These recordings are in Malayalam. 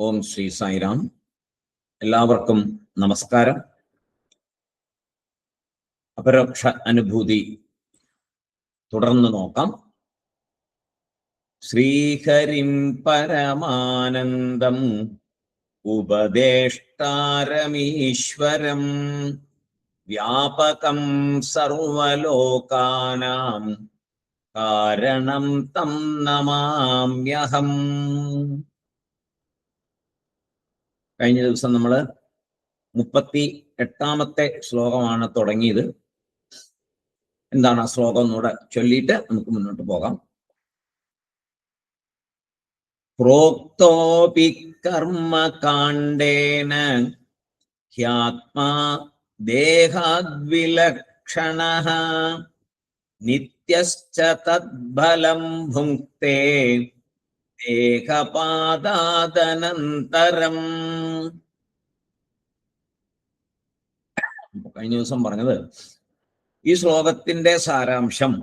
ഓം ശ്രീ സായിരാം. എല്ലാവർക്കും നമസ്കാരം. അപരോക്ഷ അനുഭൂതി തുടർന്ന് നോക്കാം. ശ്രീഹരിം പരമാനന്ദം ഉപദേഷ്ടാരമീശ്വരം വ്യാപകം സർവലോകാനാം കാരണം തം നമാമ്യഹം. കഴിഞ്ഞ ദിവസം നമ്മൾ 38ാമത്തെ ശ്ലോകമാണ് തുടങ്ങിയത്. എന്താണ് ആ ശ്ലോകം എന്നൂടെ ചൊല്ലിയിട്ട് നമുക്ക് മുന്നോട്ട് പോകാം. പ്രോക്തോപി കർമ്മകാണ്ഡേന ഹ്യാത്മാ ദേഹാദ്വിലക്ഷണഃ നിത്യശ്ച തദ്ഫലം ഭുങ്ക്തേ ദേഹപാദാദനന്തരം. കഴിഞ്ഞ ദിവസം പറഞ്ഞത് ഈ ശ്ലോകത്തിന്റെ സാരാംശം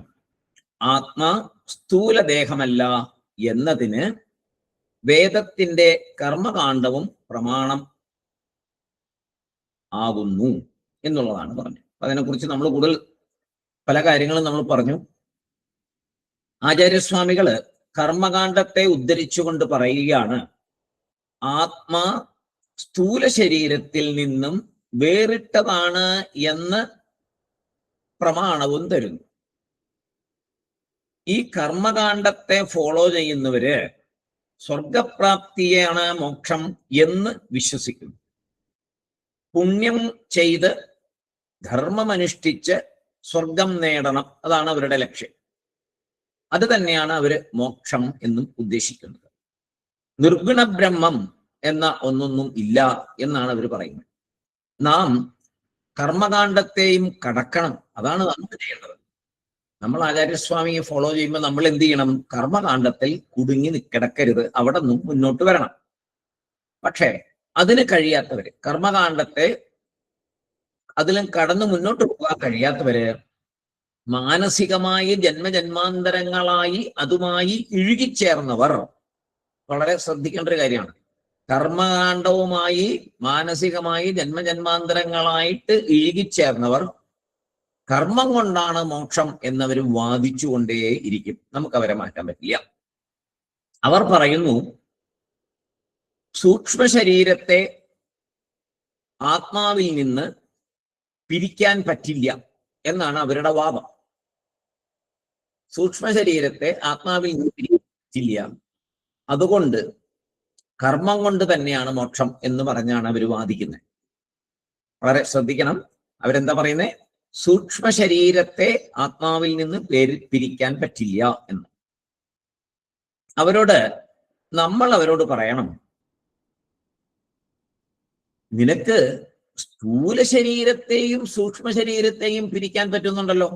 ആത്മാ സ്ഥൂലദേഹമല്ല എന്നതിന് വേദത്തിന്റെ കർമ്മകാണ്ഡവും പ്രമാണം ആകുന്നു എന്നുള്ളതാണ് പറഞ്ഞത്. അതിനെക്കുറിച്ച് നമ്മൾ കൂടുതൽ പല കാര്യങ്ങളും നമ്മൾ പറഞ്ഞു. ആചാര്യസ്വാമികള് കർമ്മകാണ്ഡത്തെ ഉദ്ധരിച്ചുകൊണ്ട് പറയുകയാണ്, ആത്മാ സ്ഥൂല ശരീരത്തിൽ നിന്നും വേറിട്ടതാണ് എന്ന് പ്രമാണവും തരുന്നു. ഈ കർമ്മകാണ്ഡത്തെ ഫോളോ ചെയ്യുന്നവര് സ്വർഗപ്രാപ്തിയാണ് മോക്ഷം എന്ന് വിശ്വസിക്കുന്നു. പുണ്യം ചെയ്ത് ധർമ്മമനുഷ്ഠിച്ച് സ്വർഗം നേടണം, അതാണ് അവരുടെ ലക്ഷ്യം. അത് തന്നെയാണ് അവര് മോക്ഷം എന്നും ഉദ്ദേശിക്കുന്നത്. നിർഗുണ ബ്രഹ്മം എന്ന ഒന്നൊന്നും ഇല്ല എന്നാണ് അവർ പറയുന്നത്. നാം കർമ്മകാണ്ഡത്തെയും കടക്കണം, അതാണ് നമ്മൾ ചെയ്യേണ്ടത്. നമ്മൾ ആചാര്യസ്വാമിയെ ഫോളോ ചെയ്യുമ്പോൾ നമ്മൾ എന്ത് ചെയ്യണം? കർമ്മകാണ്ഡത്തിൽ കുടുങ്ങി കിടക്കരുത്, അവിടെ നിന്നും മുന്നോട്ട് വരണം. പക്ഷേ അതിന് കഴിയാത്തവര്, കർമ്മകാണ്ഡത്തെ അതിലും കടന്ന് മുന്നോട്ട് പോകാൻ കഴിയാത്തവര് മാനസികമായി ജന്മജന്മാന്തരങ്ങളായി അതുമായി ഇഴുകിച്ചേർന്നവർ, വളരെ ശ്രദ്ധിക്കേണ്ട ഒരു കാര്യമാണ്. കർമ്മകാണ്ഡവുമായി മാനസികമായി ജന്മജന്മാന്തരങ്ങളായിട്ട് ഇഴുകിച്ചേർന്നവർ കർമ്മം കൊണ്ടാണ് മോക്ഷം എന്നവർ വാദിച്ചുകൊണ്ടേ ഇരിക്കും. നമുക്ക് അവരെ മാറ്റാൻ പറ്റില്ല. അവർ പറയുന്നു, സൂക്ഷ്മ ശരീരത്തെ ആത്മാവിൽ നിന്ന് പിരിക്കാൻ പറ്റില്ല എന്നാണ് അവരുടെ വാദം. സൂക്ഷ്മ ശരീരത്തെ ആത്മാവിൽ നിന്ന് പിരിക്കാൻ പറ്റില്ല, അതുകൊണ്ട് കർമ്മം കൊണ്ട് തന്നെയാണ് മോക്ഷം എന്ന് പറഞ്ഞാണ് അവർ വാദിക്കുന്നത്. വളരെ ശ്രദ്ധിക്കണം. അവരെന്താ പറയുന്നത്? സൂക്ഷ്മ ശരീരത്തെ ആത്മാവിൽ നിന്ന് പിരിക്കാൻ പറ്റില്ല എന്ന്. നമ്മൾ അവരോട് പറയണം, നിനക്ക് സ്ഥൂല ശരീരത്തെയും സൂക്ഷ്മ ശരീരത്തെയും പിരിക്കാൻ പറ്റുന്നുണ്ടല്ലോ.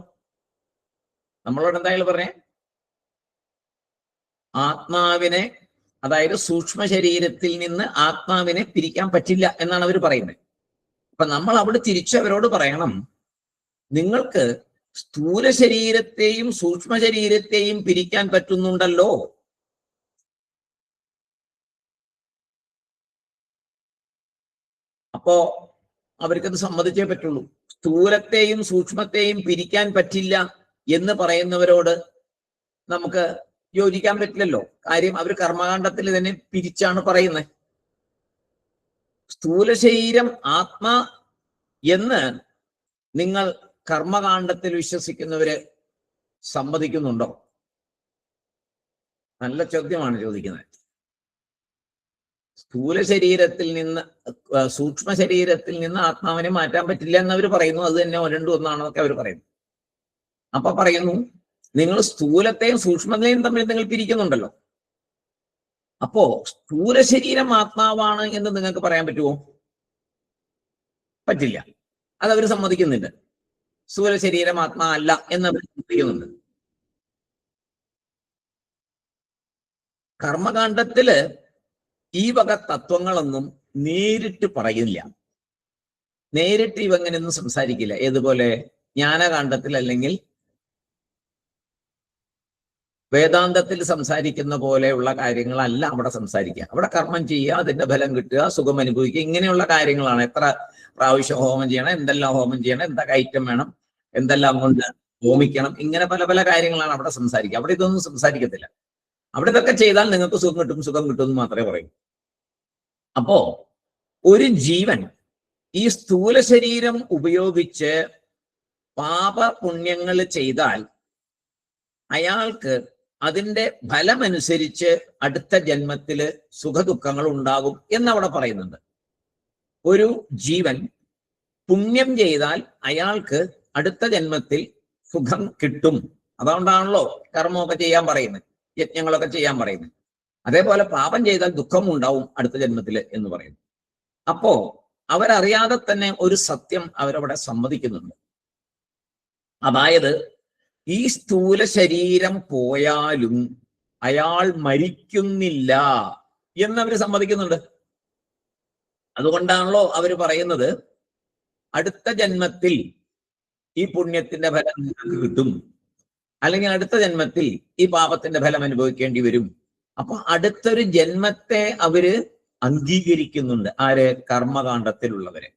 നമ്മളോട് എന്തായാലും പറഞ്ഞേ, ആത്മാവിനെ, അതായത് സൂക്ഷ്മ ശരീരത്തിൽ നിന്ന് ആത്മാവിനെ പിരിക്കാൻ പറ്റില്ല എന്നാണ് അവർ പറയുന്നത്. അപ്പൊ നമ്മൾ അവിടെ തിരിച്ചവരോട് പറയണം, നിങ്ങൾക്ക് സ്ഥൂല ശരീരത്തെയും സൂക്ഷ്മ ശരീരത്തെയും പിരിക്കാൻ പറ്റുന്നുണ്ടല്ലോ. അപ്പോ അവർക്കത് സമ്മതിച്ചേ പറ്റുള്ളൂ. സ്ഥൂലത്തെയും സൂക്ഷ്മത്തെയും പിരിക്കാൻ പറ്റില്ല എന്ന് പറയുന്നവരോട് നമുക്ക് യോജിക്കാൻ പറ്റില്ലല്ലോ. കാര്യം അവർ കർമ്മകാണ്ഡത്തിൽ തന്നെ പിരിച്ചാണ് പറയുന്നത്. സ്ഥൂല ശരീരം ആത്മാ എന്ന് നിങ്ങൾ കർമ്മകാണ്ഡത്തിൽ വിശ്വസിക്കുന്നവര് സമ്മതിക്കുന്നുണ്ടോ? നല്ല ചോദ്യമാണ് ചോദിക്കുന്നത്. സ്ഥൂല ശരീരത്തിൽ നിന്ന് സൂക്ഷ്മ ശരീരത്തിൽ നിന്ന് ആത്മാവിനെ മാറ്റാൻ പറ്റില്ല എന്നവർ പറയുന്നു. അത് തന്നെ രണ്ടും ഒന്നാണെന്നൊക്കെ അവർ പറയുന്നു. അപ്പൊ പറയുന്നു, നിങ്ങൾ സ്ഥൂലത്തെയും സൂക്ഷ്മതയും തമ്മിൽ നിങ്ങൾ പിരിക്കുന്നുണ്ടല്ലോ. അപ്പോ സ്ഥൂല ശരീരം ആത്മാവാണ് എന്ന് നിങ്ങൾക്ക് പറയാൻ പറ്റുമോ? പറ്റില്ല. അതവർ സമ്മതിക്കുന്നില്ല. സ്ഥൂല ശരീരം ആത്മാ അല്ല എന്നവർ സമ്മതിക്കുന്നുണ്ട്. കർമ്മകാണ്ഡത്തില് ഈ വക തത്വങ്ങളൊന്നും നേരിട്ട് പറയില്ല. നേരിട്ട് ഇവങ്ങനെയൊന്നും സംസാരിക്കില്ല. ഏതുപോലെ? ജ്ഞാനകാണ്ഡത്തിൽ അല്ലെങ്കിൽ വേദാന്തത്തിൽ സംസാരിക്കുന്ന പോലെയുള്ള കാര്യങ്ങളല്ല അവിടെ സംസാരിക്കുക. അവിടെ കർമ്മം ചെയ്യുക, അതിന്റെ ഫലം കിട്ടുക, സുഖം അനുഭവിക്കുക, ഇങ്ങനെയുള്ള കാര്യങ്ങളാണ്. എത്ര പ്രാവശ്യം ഹോമം ചെയ്യണം, എന്തെല്ലാം ഹോമം ചെയ്യണം, എന്തൊക്കെ ഐറ്റം വേണം, എന്തെല്ലാം കൊണ്ട് ഹോമിക്കണം, ഇങ്ങനെ പല പല കാര്യങ്ങളാണ് അവിടെ സംസാരിക്കുക. അവിടെ ഇതൊന്നും സംസാരിക്കത്തില്ല. അവിടെ ഇതൊക്കെ ചെയ്താൽ നിങ്ങൾക്ക് സുഖം കിട്ടും, സുഖം കിട്ടും എന്ന് മാത്രമേ പറയൂ. അപ്പോ ഒരു ജീവൻ ഈ സ്ഥൂല ശരീരം ഉപയോഗിച്ച് പാപപുണ്യങ്ങൾ ചെയ്താൽ അയാൾക്ക് അതിന്റെ ഫലമനുസരിച്ച് അടുത്ത ജന്മത്തില് സുഖദുഃഖങ്ങൾ ഉണ്ടാകും എന്നവിടെ പറയുന്നുണ്ട്. ഒരു ജീവൻ പുണ്യം ചെയ്താൽ അയാൾക്ക് അടുത്ത ജന്മത്തിൽ സുഖം കിട്ടും. അതുകൊണ്ടാണല്ലോ കർമ്മമൊക്കെ ചെയ്യാൻ പറയുന്നത്, യജ്ഞങ്ങളൊക്കെ ചെയ്യാൻ പറയുന്നത്. അതേപോലെ പാപം ചെയ്താൽ ദുഃഖം ഉണ്ടാവും അടുത്ത ജന്മത്തില് എന്ന് പറയുന്നു. അപ്പോ അവരറിയാതെ തന്നെ ഒരു സത്യം അവരവിടെ സമ്മതിക്കുന്നുണ്ട്. അതായത് ഈ സ്ഥൂല ശരീരം പോയാലും അയാൾ മരിക്കുന്നില്ല എന്നവർ സമ്മതിക്കുന്നുണ്ട്. അതുകൊണ്ടാണല്ലോ അവർ പറയുന്നത് അടുത്ത ജന്മത്തിൽ ഈ പുണ്യത്തിന്റെ ഫലം നിങ്ങൾക്ക് കിട്ടും, അല്ലെങ്കിൽ അടുത്ത ജന്മത്തിൽ ഈ പാപത്തിന്റെ ഫലം അനുഭവിക്കേണ്ടി വരും. അപ്പൊ അടുത്തൊരു ജന്മത്തെ അവര് അംഗീകരിക്കുന്നുണ്ട്. ആര്? കർമ്മകാണ്ഡത്തിലുള്ളവര്.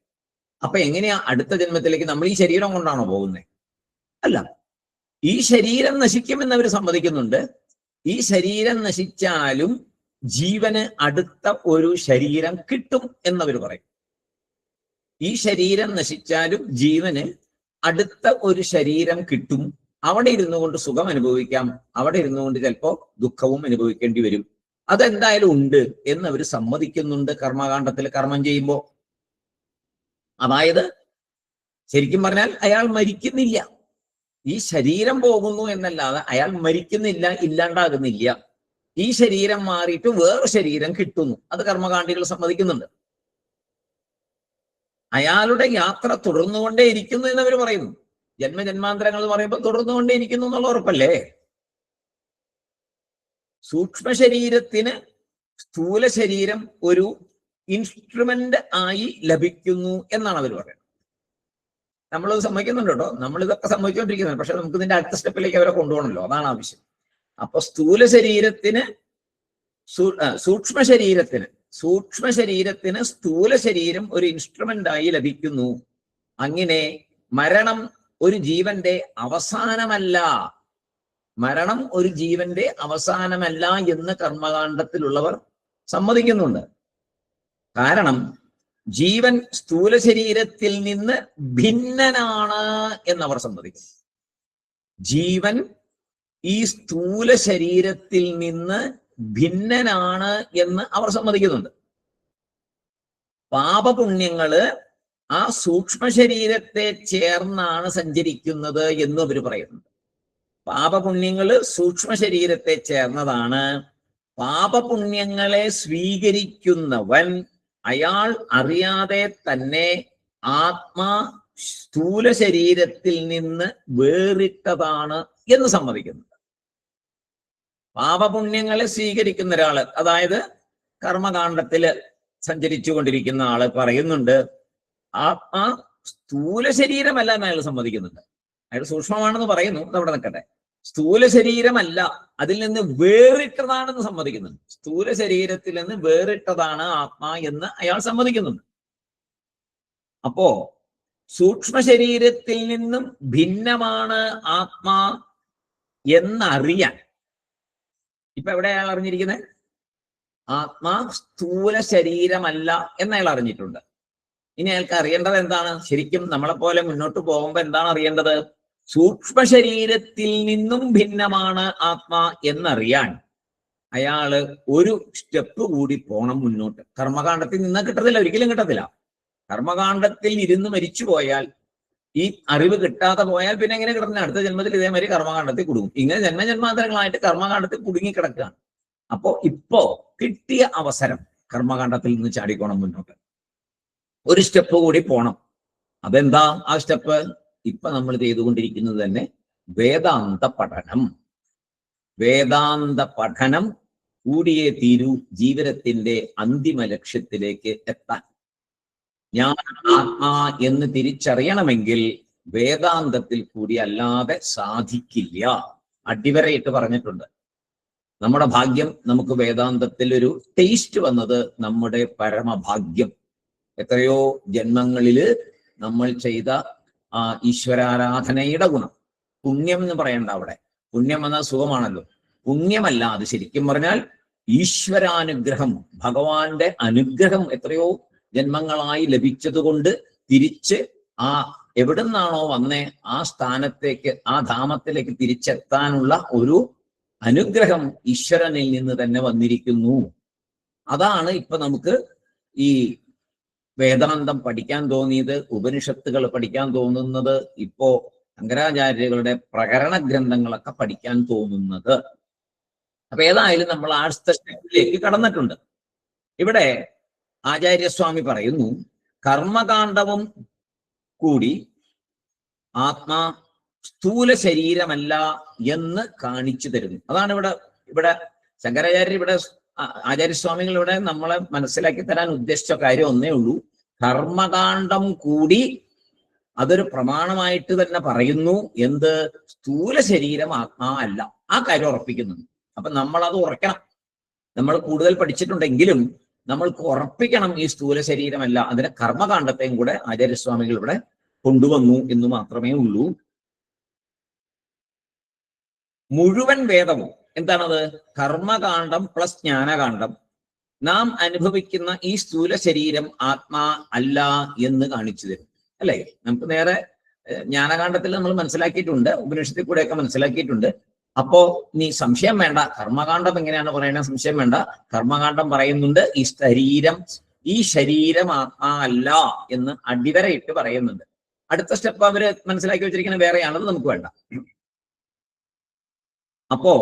അപ്പൊ എങ്ങനെയാ അടുത്ത ജന്മത്തിലേക്ക്? നമ്മൾ ഈ ശരീരം കൊണ്ടാണോ പോകുന്നത്? അല്ല, ഈ ശരീരം നശിക്കുമെന്ന് അവർ സമ്മതിക്കുന്നുണ്ട്. ഈ ശരീരം നശിച്ചാലും ജീവന് അടുത്ത ഒരു ശരീരം കിട്ടും എന്നവർ പറയും. ഈ ശരീരം നശിച്ചാലും ജീവന് അടുത്ത ഒരു ശരീരം കിട്ടും. അവിടെ ഇരുന്നു കൊണ്ട് സുഖം അനുഭവിക്കാം, അവിടെ ഇരുന്നു കൊണ്ട് ചിലപ്പോ ദുഃഖവും അനുഭവിക്കേണ്ടി വരും. അതെന്തായാലും ഉണ്ട് എന്ന് അവർ സമ്മതിക്കുന്നുണ്ട് കർമ്മകാണ്ഡത്തിൽ കർമ്മം ചെയ്യുമ്പോൾ. അതായത് ശരിക്കും പറഞ്ഞാൽ അയാൾ മരിക്കുന്നില്ല, ഈ ശരീരം പോകുന്നു എന്നല്ലാതെ അയാൾ മരിക്കുന്നില്ല, ഇല്ലാണ്ടാകുന്നില്ല. ഈ ശരീരം മാറിയിട്ട് വേറെ ശരീരം കിട്ടുന്നു. അത് കർമ്മകാണ്ഡികൾ സമ്മതിക്കുന്നുണ്ട്. അയാളുടെ യാത്ര തുടർന്നുകൊണ്ടേ ഇരിക്കുന്നു എന്നവർ പറയുന്നു. ജന്മജന്മാന്തരങ്ങൾ എന്ന് പറയുമ്പോൾ തുടർന്നുകൊണ്ടേ ഇരിക്കുന്നു എന്നുള്ള ഉറപ്പല്ലേ? സൂക്ഷ്മ ശരീരത്തിന് സ്ഥൂല ശരീരം ഒരു ഇൻസ്ട്രുമെന്റ് ആയി ലഭിക്കുന്നു എന്നാണ് അവർ പറയുന്നത്. നമ്മളത് സമ്മതിക്കുന്നുണ്ട് കേട്ടോ, നമ്മളിതൊക്കെ സമ്മതിച്ചുകൊണ്ടിരിക്കുന്നുണ്ട്. പക്ഷെ നമുക്ക് ഇതിന്റെ അടുത്ത സ്റ്റെപ്പിലേക്ക് അവരെ കൊണ്ടുപോകണമല്ലോ, അതാണ് ആവശ്യം. അപ്പൊ സ്ഥൂല ശരീരത്തിന് സൂക്ഷ്മ ശരീരത്തിന് സ്ഥൂല ശരീരം ഒരു ഇൻസ്ട്രുമെന്റ് ആയി ലഭിക്കുന്നു. അങ്ങനെ മരണം ഒരു ജീവന്റെ അവസാനമല്ല, മരണം ഒരു ജീവന്റെ അവസാനമല്ല എന്ന് കർമ്മകാണ്ഡത്തിലുള്ളവർ സമ്മതിക്കുന്നുണ്ട്. കാരണം ജീവൻ സ്ഥൂല ശരീരത്തിൽ നിന്ന് ഭിന്നനാണ് എന്നവർ സമ്മതിക്കുന്നു. ജീവൻ ഈ സ്ഥൂല ശരീരത്തിൽ നിന്ന് ഭിന്നനാണ് എന്ന് അവർ സമ്മതിക്കുന്നുണ്ട്. പാപപുണ്യങ്ങള് ആ സൂക്ഷ്മ ശരീരത്തെ ചേർന്നാണ് സഞ്ചരിക്കുന്നത് എന്ന് അവർ പറയുന്നുണ്ട്. പാപപുണ്യങ്ങള് സൂക്ഷ്മ ശരീരത്തെ ചേർന്നതാണ്. പാപപുണ്യങ്ങളെ സ്വീകരിക്കുന്നവൻ അയാൾ അറിയാതെ തന്നെ ആത്മാ സ്ഥൂല ശരീരത്തിൽ നിന്ന് വേറിട്ടതാണ് എന്ന് സമ്മതിക്കുന്നുണ്ട്. പാപപുണ്യങ്ങളെ സ്വീകരിക്കുന്ന ഒരാള്, അതായത് കർമ്മകാണ്ഡത്തില് സഞ്ചരിച്ചു കൊണ്ടിരിക്കുന്ന ആള് പറയുന്നുണ്ട് ആത്മാ സ്ഥൂല ശരീരമല്ല എന്ന് അയാൾ സമ്മതിക്കുന്നുണ്ട്. അയാൾ സൂക്ഷ്മമാണെന്ന് പറയുന്നു, അതവിടെ നിൽക്കട്ടെ. സ്ഥൂല ശരീരമല്ല, അതിൽ നിന്ന് വേറിട്ടതാണെന്ന് സമ്മതിക്കുന്നുണ്ട്. സ്ഥൂല ശരീരത്തിൽ നിന്ന് വേറിട്ടതാണ് ആത്മാ എന്ന് അയാൾ സമ്മതിക്കുന്നുണ്ട്. അപ്പോ സൂക്ഷ്മ ശരീരത്തിൽ നിന്നും ഭിന്നമാണ് ആത്മാ എന്നറിയാൻ ഇപ്പൊ എവിടെ അയാൾ അറിഞ്ഞിരിക്കുന്നത്? ആത്മാ സ്ഥൂല ശരീരമല്ല എന്ന് അയാൾ അറിഞ്ഞിട്ടുണ്ട്. ഇനി അയാൾക്ക് അറിയേണ്ടത് എന്താണ്? ശരിക്കും നമ്മളെപ്പോലെ മുന്നോട്ട് പോകുമ്പോൾ എന്താണ് അറിയേണ്ടത്? സൂക്ഷ്മ ശരീരത്തിൽ നിന്നും ഭിന്നമാണ് ആത്മാ എന്നറിയാൻ അയാള് ഒരു സ്റ്റെപ്പ് കൂടി പോണം മുന്നോട്ട്. കർമ്മകാണ്ഡത്തിൽ നിന്ന് കിട്ടത്തില്ല, ഒരിക്കലും കിട്ടത്തില്ല. കർമ്മകാണ്ഡത്തിൽ ഇരുന്ന് മരിച്ചു പോയാൽ, ഈ അറിവ് കിട്ടാതെ പോയാൽ പിന്നെ എങ്ങനെ കിടക്കുന്ന? അടുത്ത ജന്മത്തിൽ ഇതേമാതിരി കർമ്മകാണ്ഡത്തിൽ കുടുങ്ങും. ഇങ്ങനെ ജന്മജന്മാന്തരങ്ങളായിട്ട് കർമ്മകാണ്ഡത്തിൽ കുടുങ്ങി കിടക്കുകയാണ്. അപ്പോ ഇപ്പോ കിട്ടിയ അവസരം കർമ്മകാണ്ഡത്തിൽ നിന്ന് ചാടിക്കോണം മുന്നോട്ട്, ഒരു സ്റ്റെപ്പ് കൂടി പോണം. അതെന്താ ആ സ്റ്റെപ്പ്? ഇപ്പൊ നമ്മൾ ചെയ്തുകൊണ്ടിരിക്കുന്നത് തന്നെ വേദാന്ത പഠനം. വേദാന്ത പഠനം കൂടിയേ തീരൂ ജീവിതത്തിന്റെ അന്തിമ ലക്ഷ്യത്തിലേക്ക് എത്താൻ. ഞാൻ ആത്മാ എന്ന് തിരിച്ചറിയണമെങ്കിൽ വേദാന്തത്തിൽ കൂടി അല്ലാതെ സാധിക്കില്ല. അടിവരയിട്ട് പറഞ്ഞിട്ടുണ്ട്. നമ്മുടെ ഭാഗ്യം, നമുക്ക് വേദാന്തത്തിൽ ഒരു ടേസ്റ്റ് വന്നത് നമ്മുടെ പരമഭാഗ്യം. എത്രയോ ജന്മങ്ങളില് നമ്മൾ ചെയ്ത ആ ഈശ്വരാരാധനയുടെ ഗുണം. പുണ്യം എന്ന് പറയണ്ട അവിടെ. പുണ്യം എന്ന സുഖമാണല്ലോ. പുണ്യമല്ല, അത് ശരിക്കും പറഞ്ഞാൽ ഈശ്വരാനുഗ്രഹം, ഭഗവാന്റെ അനുഗ്രഹം എത്രയോ ജന്മങ്ങളായി ലഭിച്ചത് കൊണ്ട് തിരിച്ച് ആ എവിടുന്നാണോ വന്നേ ആ സ്ഥാനത്തേക്ക്, ആ ധാമത്തിലേക്ക് തിരിച്ചെത്താനുള്ള ഒരു അനുഗ്രഹം ഈശ്വരനിൽ നിന്ന് തന്നെ വന്നിരിക്കുന്നു. അതാണ് ഇപ്പൊ നമുക്ക് ഈ വേദാന്തം പഠിക്കാൻ തോന്നിയത്, ഉപനിഷത്തുകൾ പഠിക്കാൻ തോന്നുന്നത്, ഇപ്പോ ശങ്കരാചാര്യരുടെ പ്രകരണ ഗ്രന്ഥങ്ങളൊക്കെ പഠിക്കാൻ തോന്നുന്നത്. അപ്പൊ ഏതായാലും നമ്മൾ അടുത്ത സ്റ്റെപ്പിലേക്ക് കടന്നിട്ടുണ്ട്. ഇവിടെ ആചാര്യസ്വാമി പറയുന്നു, കർമ്മകാണ്ഡവും കൂടി ആത്മാ സ്ഥൂല ശരീരമല്ല എന്ന് കാണിച്ചു തരുന്നു. അതാണ് ഇവിടെ ശങ്കരാചാര്യർ, ഇവിടെ ആചാര്യസ്വാമികൾ ഇവിടെ നമ്മളെ മനസ്സിലാക്കി തരാൻ ഉദ്ദേശിച്ച കാര്യം ഒന്നേ ഉള്ളൂ. കർമ്മകാണ്ഡം കൂടി അതൊരു പ്രമാണമായിട്ട് തന്നെ പറയുന്നു. എന്ത്? സ്ഥൂല ശരീരം ആത്മാ അല്ല. ആ കാര്യം ഉറപ്പിക്കുന്നുണ്ട്. അപ്പൊ നമ്മൾ അത് ഉറക്കണം. നമ്മൾ കൂടുതൽ പഠിച്ചിട്ടുണ്ടെങ്കിലും നമ്മൾക്ക് ഉറപ്പിക്കണം ഈ സ്ഥൂല ശരീരമല്ല. അതിനെ കർമ്മകാണ്ഡത്തെയും കൂടെ ആചാര്യസ്വാമികൾ ഇവിടെ കൊണ്ടുവന്നു എന്ന് മാത്രമേ ഉള്ളൂ. മുഴുവൻ വേദവും എന്താണത്? കർമ്മകാണ്ഡം പ്ലസ് ജ്ഞാനകാണ്ഡം. നാം അനുഭവിക്കുന്ന ഈ സ്ഥൂല ശരീരം ആത്മാ അല്ല എന്ന് കാണിച്ചു തരും. അല്ലേ? നമുക്ക് നേരെ ജ്ഞാനകാണ്ഡത്തിൽ നമ്മൾ മനസ്സിലാക്കിയിട്ടുണ്ട്, ഉപനിഷത്തിൽ കൂടെയൊക്കെ മനസ്സിലാക്കിയിട്ടുണ്ട്. അപ്പോ നീ സംശയം വേണ്ട, കർമ്മകാണ്ഡം എങ്ങനെയാണ് പറയുന്നത്? സംശയം വേണ്ട. കർമ്മകാണ്ഡം പറയുന്നുണ്ട് ഈ ശരീരം ആത്മാ അല്ല എന്ന് അടിവരയിട്ട് പറയുന്നുണ്ട്. അടുത്ത സ്റ്റെപ്പ് അവര് മനസ്സിലാക്കി വെച്ചിരിക്കുന്ന വേറെയാണത്, നമുക്ക് വേണ്ട. അപ്പോ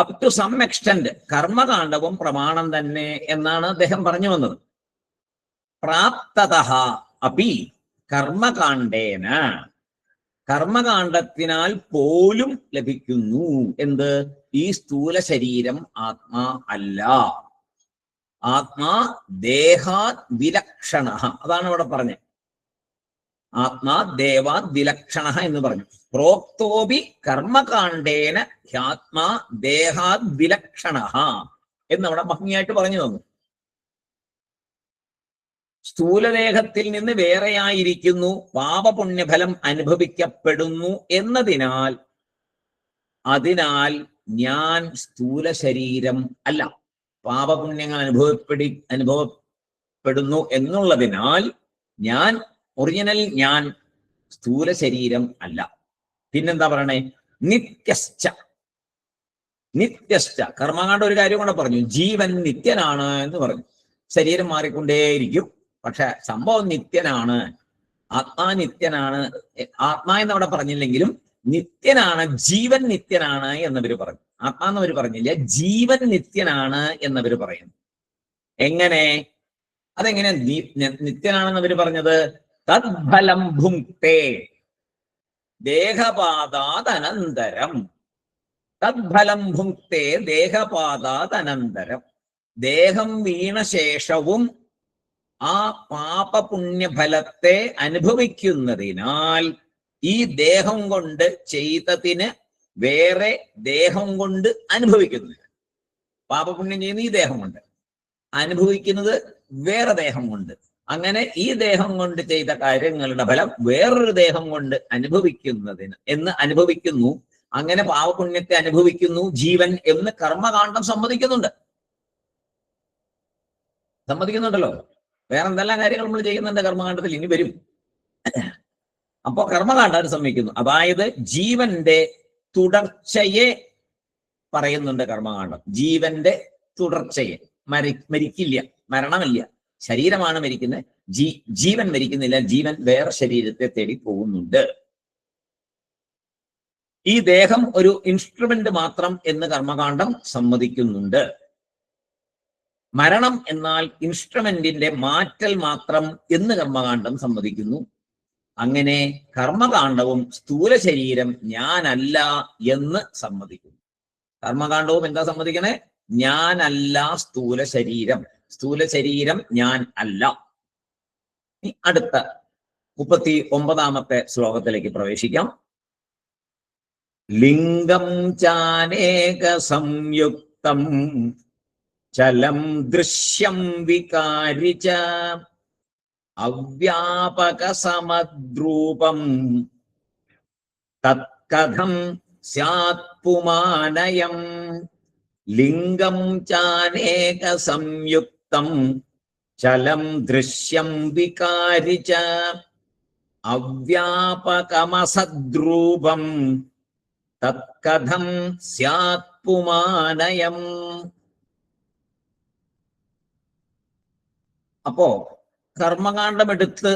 അപ് ടു സം എക്സ്റ്റെന്റ് കർമ്മകാണ്ഡവും പ്രമാണം തന്നെ എന്നാണ് അദ്ദേഹം പറഞ്ഞു വന്നത്. പ്രാപ്തതഃ അപി കർമ്മകാണ്ഡേന, കർമ്മകാണ്ഡത്തിനാൽ പോലും ലഭിക്കുന്നു. എന്ത്? ഈ സ്ഥൂല ശരീരം ആത്മാ അല്ല. ആത്മാ ദേഹാത് വിലക്ഷണ. അതാണ് ഇവിടെ പറഞ്ഞത്. ആത്മാ ദേവാത് വിലക്ഷണ എന്ന് പറഞ്ഞു. പ്രോക്തോപി കർമ്മകാണ്ഡേന ഹ്യാത്മാ ദേഹാത് വിലക്ഷണ എന്നവിടെ ഭംഗിയായിട്ട് പറഞ്ഞു തന്നു. സ്ഥൂലദേഹത്തിൽ നിന്ന് വേറെയായിരിക്കുന്നു, പാപപുണ്യഫലം അനുഭവിക്കപ്പെടുന്നു എന്നതിനാൽ ഞാൻ സ്ഥൂല ശരീരം അല്ല. പാപപുണ്യങ്ങൾ അനുഭവപ്പെടുന്നു എന്നുള്ളതിനാൽ ഒറിജിനൽ ഞാൻ സ്ഥൂല ശരീരം അല്ല. പിന്നെന്താ പറയണേ? നിത്യശ്ച. കർമ്മകാണ്ഡം ഒരു കാര്യം കൂടെ പറഞ്ഞു, ജീവൻ നിത്യനാണ് എന്ന് പറഞ്ഞു. ശരീരം മാറിക്കൊണ്ടേയിരിക്കും, പക്ഷെ സംഭവം നിത്യനാണ്. ആത്മാ നിത്യനാണ്. ആത്മാ എന്നവിടെ പറഞ്ഞില്ലെങ്കിലും നിത്യനാണ്, ജീവൻ നിത്യനാണ് എന്നവര് പറഞ്ഞു. ആത്മാ എന്നവര് പറഞ്ഞില്ല, ജീവൻ നിത്യനാണ് എന്നവര് പറയുന്നു. എങ്ങനെ? അതെങ്ങനെ നിത്യനാണെന്ന് അവര് പറഞ്ഞത്? തദ്ഫലം ഭുങ്ക്തേ ദേഹപാദാദനന്തരം. തദ്ഫലം ഭുങ്ക്തേ ദേഹപാദാദനന്തരം. ദേഹം വീണ ശേഷവും ആ പാപപുണ്യഫലത്തെ അനുഭവിക്കുന്നതിനാൽ ഈ ദേഹം കൊണ്ട് ചെയ്തതിന് വേറെ ദേഹം കൊണ്ട് അനുഭവിക്കുന്നില്ല. പാപപുണ്യം ചെയ്യുന്ന ഈ ദേഹം കൊണ്ട്, അനുഭവിക്കുന്നത് വേറെ ദേഹം കൊണ്ട്. അങ്ങനെ ഈ ദേഹം കൊണ്ട് ചെയ്ത കാര്യങ്ങളുടെ ഫലം വേറൊരു ദേഹം കൊണ്ട് അനുഭവിക്കുന്നു. അങ്ങനെ പാപപുണ്യത്തെ അനുഭവിക്കുന്നു ജീവൻ എന്ന് കർമ്മകാണ്ഡം സമ്മതിക്കുന്നുണ്ടല്ലോ. വേറെ എന്തെല്ലാം കാര്യങ്ങൾ നമ്മൾ ചെയ്യുന്നുണ്ട് കർമ്മകാണ്ഡത്തിൽ, ഇനി വരും. അപ്പോ കർമ്മകാണ്ഡം സമ്മതിക്കുന്നു. അതായത് ജീവന്റെ തുടർച്ചയെ പറയുന്നുണ്ട് കർമ്മകാണ്ഡം. ജീവന്റെ തുടർച്ചയെ. മരിക്കില്ല, മരണമില്ല. ശരീരമാണ് മരിക്കുന്നത്, ജീവൻ മരിക്കുന്നില്ല. ജീവൻ വേറെ ശരീരത്തെ തേടി പോകുന്നുണ്ട്. ഈ ദേഹം ഒരു ഇൻസ്ട്രുമെന്റ് മാത്രം എന്ന് കർമ്മകാണ്ഡം സമ്മതിക്കുന്നുണ്ട്. മരണം എന്നാൽ ഇൻസ്ട്രുമെന്റിന്റെ മാറ്റൽ മാത്രം എന്ന് കർമ്മകാണ്ഡം സമ്മതിക്കുന്നു. അങ്ങനെ കർമ്മകാണ്ഡവും സ്ഥൂല ശരീരം ഞാനല്ല എന്ന് സമ്മതിക്കുന്നു. കർമ്മകാണ്ഡവും എന്താ സമ്മതിക്കണേ? ഞാനല്ല സ്ഥൂല ശരീരം. സ്ഥൂല ശരീരം ഞാൻ അല്ല. അടുത്ത 39ാമത്തെ ശ്ലോകത്തിലേക്ക് പ്രവേശിക്കാം. ലിംഗം ചാനേക സംയുക്തം സംയുക്തം ചലം ദൃശ്യം വികാരി ച അവ്യാപക സമദ്രൂപം തത്കഥം സ്യാത് പുമാനയം ലിംഗം ചാനേക സംയുക്തം ചലം ദൃശ്യം വികാരി ച അവ്യാപകമസദ്രൂപം തത്കഥം സ്യാത് പുമാനയം. അപ്പോ കർമ്മകാണ്ഡം എടുത്ത്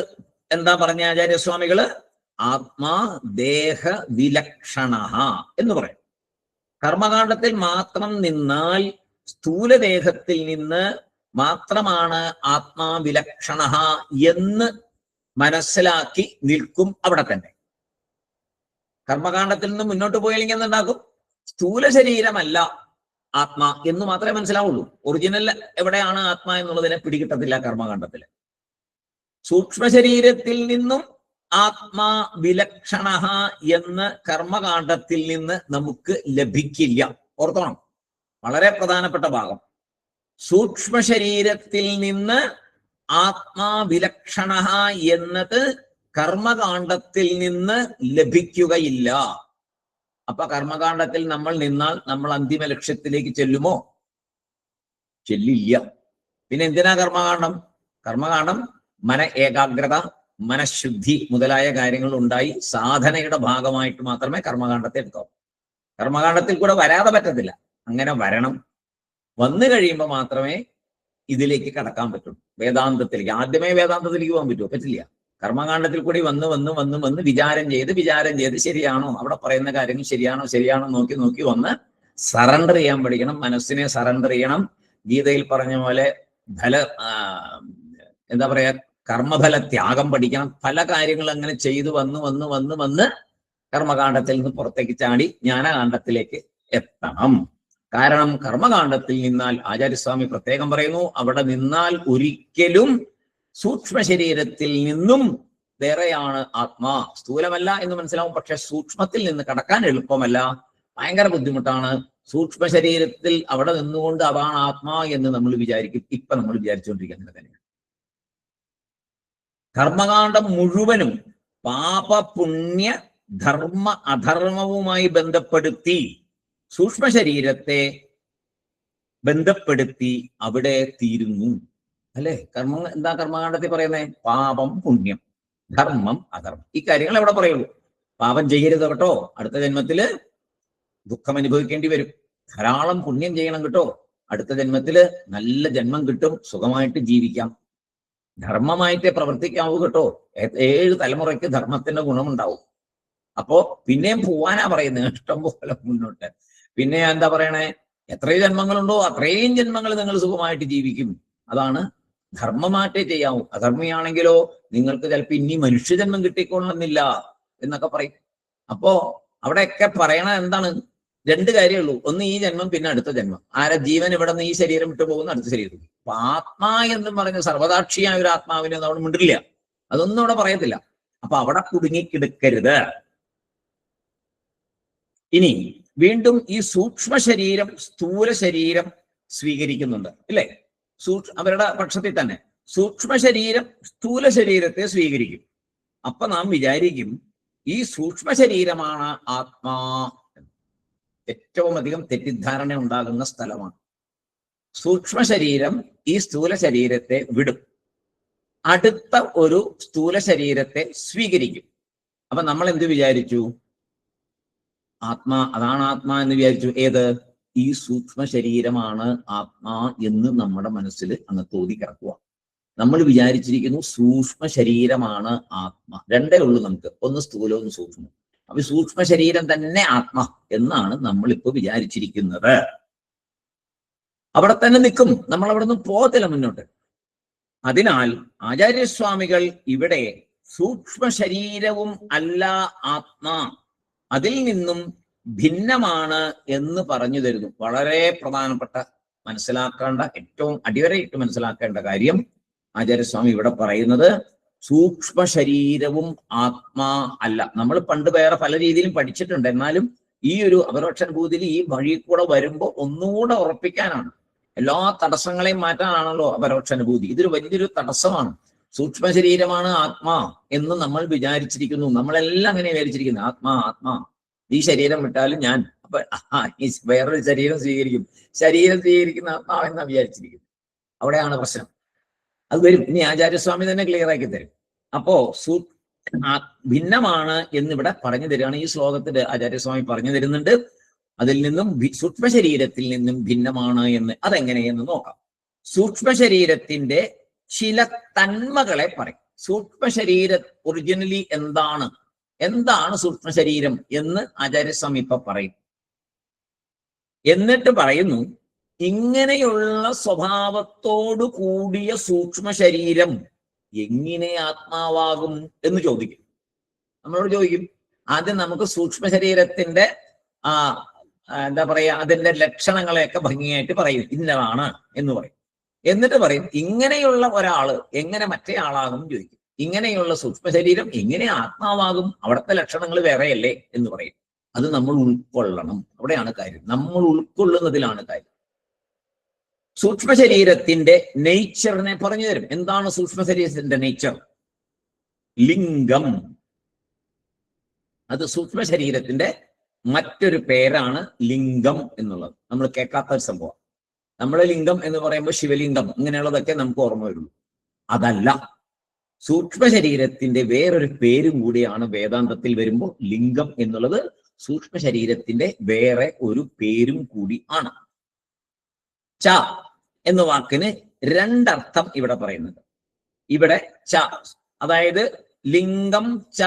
എന്താ പറഞ്ഞ ആചാര്യസ്വാമികള്? ആത്മാ ദേഹ വിലക്ഷണ എന്ന് പറയും. കർമ്മകാണ്ഡത്തിൽ മാത്രം നിന്നാൽ സ്ഥൂലദേഹത്തിൽ നിന്ന് മാത്രമാണ് ആത്മാ വിലക്ഷണ എന്ന് മനസ്സിലാക്കി നിൽക്കും അവിടെ തന്നെ. കർമ്മകാണ്ഡത്തിൽ നിന്ന് മുന്നോട്ട് പോയില്ലെങ്കിൽ എന്തുണ്ടാക്കും? സ്ഥൂല ശരീരമല്ല ആത്മാ എന്ന് മാത്രമേ മനസ്സിലാവുള്ളൂ. ഒറിജിനൽ എവിടെയാണ് ആത്മാ എന്നുള്ളതിനെ പിടികിട്ടത്തില്ല കർമ്മകാണ്ഡത്തില്. സൂക്ഷ്മ ശരീരത്തിൽ നിന്നും ആത്മാ വിലക്ഷണ എന്ന് കർമ്മകാണ്ഡത്തിൽ നിന്ന് നമുക്ക് ലഭിക്കില്ല. ഓർത്തോണം, വളരെ പ്രധാനപ്പെട്ട ഭാഗം. സൂക്ഷ്മ ശരീരത്തിൽ നിന്ന് ആത്മാ വിലക്ഷണ എന്നത് കർമ്മകാണ്ഡത്തിൽ നിന്ന് ലഭിക്കുകയില്ല. അപ്പൊ കർമ്മകാണ്ഡത്തിൽ നമ്മൾ നിന്നാൽ നമ്മൾ അന്തിമ ലക്ഷ്യത്തിലേക്ക് ചെല്ലുമോ? ചെല്ലില്ല. പിന്നെ എന്തിനാ കർമ്മകാണ്ഡം? കർമ്മകാണ്ഡം മന ഏകാഗ്രത, മനഃശുദ്ധി മുതലായ കാര്യങ്ങൾ ഉണ്ടായി സാധനയുടെ ഭാഗമായിട്ട് മാത്രമേ കർമ്മകാണ്ഡത്തെ എടുക്കാവൂ. കർമ്മകാണ്ഡത്തിൽ കൂടെ വരാതെ പറ്റത്തില്ല. അങ്ങനെ വരണം. വന്നു കഴിയുമ്പോൾ മാത്രമേ ഇതിലേക്ക് കടക്കാൻ പറ്റുള്ളൂ, വേദാന്തത്തിലേക്ക്. ആദ്യമേ വേദാന്തത്തിലേക്ക് പോകാൻ പറ്റുമോ? പറ്റില്ല. കർമ്മകാണ്ഡത്തിൽ കൂടി വന്ന് വന്ന് വന്ന് വന്ന് വിചാരം ചെയ്ത് ശരിയാണോ, അവിടെ പറയുന്ന കാര്യങ്ങൾ ശരിയാണോ നോക്കി വന്ന് സറണ്ടർ ചെയ്യാൻ പഠിക്കണം. മനസ്സിനെ സറണ്ടർ ചെയ്യണം. ഗീതയിൽ പറഞ്ഞ പോലെ എന്താ പറയാ, കർമ്മഫല ത്യാഗം പഠിക്കണം. പല കാര്യങ്ങൾ അങ്ങനെ ചെയ്തു വന്ന് കർമ്മകാണ്ഡത്തിൽ നിന്ന് പുറത്തേക്ക് ചാടി ജ്ഞാനകാണ്ഡത്തിലേക്ക് എത്തണം. കാരണം കർമ്മകാണ്ഡത്തിൽ നിന്നാൽ, ആചാര്യസ്വാമി പ്രത്യേകം പറയുന്നു, അവിടെ നിന്നാൽ ഒരിക്കലും സൂക്ഷ്മ ശരീരത്തിൽ നിന്നും വേറെയാണ് ആത്മാ. സ്ഥൂലമല്ല എന്ന് മനസ്സിലാവും, പക്ഷെ സൂക്ഷ്മത്തിൽ നിന്ന് കടക്കാൻ എളുപ്പമല്ല, ഭയങ്കര ബുദ്ധിമുട്ടാണ്. സൂക്ഷ്മ ശരീരത്തിൽ അവിടെ നിന്നുകൊണ്ട് അതാണ് ആത്മാ എന്ന് നമ്മൾ വിചാരിക്കും. ഇപ്പൊ നമ്മൾ വിചാരിച്ചുകൊണ്ടിരിക്കുന്നത് തന്നെ. കർമ്മകാണ്ഡം മുഴുവനും പാപ പുണ്യ ധർമ്മ അധർമ്മവുമായി ബന്ധപ്പെടുത്തി, സൂക്ഷ്മ ശരീരത്തെ ബന്ധപ്പെടുത്തി അവിടെ തീരുന്നു. അല്ലെ? എന്താ കർമ്മകാണ്ഡത്തിൽ പറയുന്നത്? പാപം പുണ്യം, ധർമ്മം അധർമ്മം, ഈ കാര്യങ്ങൾ എവിടെ പറയുള്ളൂ. പാപം ചെയ്യരുത് കേട്ടോ, അടുത്ത ജന്മത്തില് ദുഃഖം അനുഭവിക്കേണ്ടി വരും. ധാരാളം പുണ്യം ചെയ്യണം കേട്ടോ, അടുത്ത ജന്മത്തില് നല്ല ജന്മം കിട്ടും, സുഖമായിട്ട് ജീവിക്കാം. ധർമ്മമായിട്ടേ പ്രവർത്തിക്കാവൂ കേട്ടോ, 7 തലമുറയ്ക്ക് ധർമ്മത്തിന്റെ ഗുണമുണ്ടാവും. അപ്പോ പിന്നെയും പോവാനാ പറയുന്നത്, ഇഷ്ടം പോലെ മുന്നോട്ട്. പിന്നെ എന്താ പറയണേ? എത്രയും ജന്മങ്ങളുണ്ടോ അത്രയും ജന്മങ്ങൾ നിങ്ങൾ സുഖമായിട്ട് ജീവിക്കും. അതാണ് ധർമ്മമായിട്ടേ ചെയ്യാവൂ. അധർമ്മിയാണെങ്കിലോ നിങ്ങൾക്ക് ചിലപ്പോൾ ഇനി മനുഷ്യജന്മം കിട്ടിക്കൊള്ളുന്നില്ല എന്നൊക്കെ പറയും. അപ്പോ അവിടെയൊക്കെ പറയണ എന്താണ്? 2 കാര്യമുള്ളൂ. ഒന്ന് ഈ ജന്മം, പിന്നെ അടുത്ത ജന്മം. ജീവൻ ഇവിടെ നിന്ന് ഈ ശരീരം വിട്ടു പോകുന്ന അടുത്ത ശരീരം. അപ്പൊ ആത്മാ എന്നും പറഞ്ഞ സർവദാക്ഷിയായ ഒരു ആത്മാവിനെ അവിടെ മിണ്ടില്ല, അതൊന്നും അവിടെ പറയത്തില്ല. അപ്പൊ അവിടെ കുടുങ്ങിക്കിടക്കരുത്. ഇനി വീണ്ടും ഈ സൂക്ഷ്മ ശരീരം സ്ഥൂല ശരീരം സ്വീകരിക്കുന്നുണ്ട്, ഇല്ലേ? അവരുടെ പക്ഷത്തിൽ തന്നെ സൂക്ഷ്മ ശരീരം സ്ഥൂല ശരീരത്തെ സ്വീകരിക്കും. അപ്പൊ നാം വിചാരിക്കും ഈ സൂക്ഷ്മ ശരീരമാണ് ആത്മാ. ഏറ്റവും അധികം തെറ്റിദ്ധാരണ ഉണ്ടാകുന്ന സ്ഥലമാണ്. സൂക്ഷ്മ ശരീരം ഈ സ്ഥൂല ശരീരത്തെ വിടും, അടുത്ത ഒരു സ്ഥൂല ശരീരത്തെ സ്വീകരിക്കും. അപ്പൊ നമ്മൾ എന്ത് വിചാരിച്ചു? ആത്മാ, അതാണ് ആത്മാ എന്ന് വിചാരിച്ചു. ഏത്? ഈ സൂക്ഷ്മ ശരീരമാണ് ആത്മാ എന്ന് നമ്മുടെ മനസ്സിൽ അങ്ങ് തോതി കിടക്കുക. നമ്മൾ വിചാരിച്ചിരിക്കുന്നു സൂക്ഷ്മ ശരീരമാണ് ആത്മ. 2 ഉള്ളൂ നമുക്ക്, ഒന്ന് സ്ഥൂലം ഒന്ന് സൂക്ഷ്മം. അപ്പൊ സൂക്ഷ്മ ശരീരം തന്നെ ആത്മ എന്നാണ് നമ്മളിപ്പോ വിചാരിച്ചിരിക്കുന്നത്. അവിടെ തന്നെ നിൽക്കും, നമ്മൾ അവിടെ നിന്ന് പോകത്തില്ല മുന്നോട്ട്. അതിനാൽ ആചാര്യസ്വാമികൾ ഇവിടെ സൂക്ഷ്മ ശരീരവും അല്ല ആത്മാ, അതിൽ നിന്നും ഭിന്നമാണ് എന്ന് പറഞ്ഞു തരുന്നു. വളരെ പ്രധാനപ്പെട്ട മനസ്സിലാക്കേണ്ട, ഏറ്റവും അടിവരയിട്ട് മനസ്സിലാക്കേണ്ട കാര്യം ആചാര്യസ്വാമി ഇവിടെ പറയുന്നത് സൂക്ഷ്മ ശരീരവും ആത്മാ അല്ല. നമ്മൾ പണ്ട് വേറെ പല രീതിയിലും പഠിച്ചിട്ടുണ്ട്, എന്നാലും ഈ ഒരു അപരോക്ഷാനുഭൂതിയിൽ ഈ വഴി കൂടെ വരുമ്പോൾ ഒന്നുകൂടെ ഉറപ്പിക്കാനാണ്. എല്ലാ തടസ്സങ്ങളെയും മാറ്റാനാണല്ലോ അപരോക്ഷാനുഭൂതി. ഇതൊരു വലിയൊരു തടസ്സമാണ്. സൂക്ഷ്മ ശരീരമാണ് ആത്മാ എന്ന് നമ്മൾ വിചാരിച്ചിരിക്കുന്നു. നമ്മളെല്ലാം അങ്ങനെ വിചാരിച്ചിരിക്കുന്നു, ആത്മാ ആത്മാ. ഈ ശരീരം വിട്ടാലും ഞാൻ അപ്പൊ ഈ വേറൊരു ശരീരം സ്വീകരിക്കും, ശരീരം സ്വീകരിക്കുന്ന ആത്മാവെന്നാ വിചാരിച്ചിരിക്കുന്നു. അവിടെയാണ് പ്രശ്നം. അത് വരും. ഇനി ആചാര്യസ്വാമി തന്നെ ക്ലിയർ ആക്കി തരും. അപ്പോ ഭിന്നമാണ് എന്നിവിടെ പറഞ്ഞു തരികയാണ്. ഈ ശ്ലോകത്തിൽ ആചാര്യസ്വാമി പറഞ്ഞു തരുന്നുണ്ട്. അതിൽ നിന്നും സൂക്ഷ്മ ശരീരത്തിൽ നിന്നും ഭിന്നമാണ് എന്ന്. അതെങ്ങനെയെന്ന് നോക്കാം. സൂക്ഷ്മ ശരീരത്തിന്റെ ചില തന്മകളെ പറയും. സൂക്ഷ്മ ശരീര ഒറിജിനലി എന്താണ് സൂക്ഷ്മ ശരീരം എന്ന് ആചാര്യസ്വാമി ഇപ്പൊ പറയും. എന്നിട്ട് പറയുന്നു, ഇങ്ങനെയുള്ള സ്വഭാവത്തോടു കൂടിയ സൂക്ഷ്മ ശരീരം എങ്ങനെ ആത്മാവാകും എന്ന് ചോദിക്കും. നമ്മളോട് ചോദിക്കും. ആദ്യം നമുക്ക് സൂക്ഷ്മ ശരീരത്തിന്റെ എന്താ പറയാ, അതിന്റെ ലക്ഷണങ്ങളെയൊക്കെ ഭംഗിയായിട്ട് പറയും, ഇന്നതാണ് എന്ന് പറയും. എന്നിട്ട് പറയും, ഇങ്ങനെയുള്ള ഒരാള് എങ്ങനെ മറ്റേ ആളാകും ചോദിക്കും. ഇങ്ങനെയുള്ള സൂക്ഷ്മ ശരീരം എങ്ങനെ ആത്മാവാകും, അവിടുത്തെ ലക്ഷണങ്ങൾ വേറെയല്ലേ എന്ന് പറയും. അത് നമ്മൾ ഉൾക്കൊള്ളണം. അവിടെയാണ് കാര്യം. നമ്മൾ ഉൾക്കൊള്ളുന്നതിലാണ് കാര്യം. സൂക്ഷ്മ ശരീരത്തിന്റെ നേച്ചറിനെ പറഞ്ഞു തരും. എന്താണ് സൂക്ഷ്മ ശരീരത്തിന്റെ നേച്ചർ? ലിംഗം. അത് സൂക്ഷ്മ ശരീരത്തിന്റെ മറ്റൊരു പേരാണ് ലിംഗം എന്നുള്ളത്. നമ്മൾ കേൾക്കാത്ത ഒരു സംഭവം. നമ്മുടെ ലിംഗം എന്ന് പറയുമ്പോൾ ശിവലിംഗം ഇങ്ങനെയുള്ളതൊക്കെ നമുക്ക് ഓർമ്മ വരുള്ളൂ. അതല്ല, സൂക്ഷ്മ ശരീരത്തിന്റെ വേറൊരു പേരും കൂടിയാണ് വേദാന്തത്തിൽ വരുമ്പോൾ ലിംഗം എന്നുള്ളത്. സൂക്ഷ്മ ശരീരത്തിന്റെ വേറെ ഒരു പേരും കൂടി ആണ്. ച എന്ന വാക്കിന് രണ്ടർത്ഥം ഇവിടെ പറയുന്നുണ്ട്. ഇവിടെ ച അതായത് ലിംഗം ച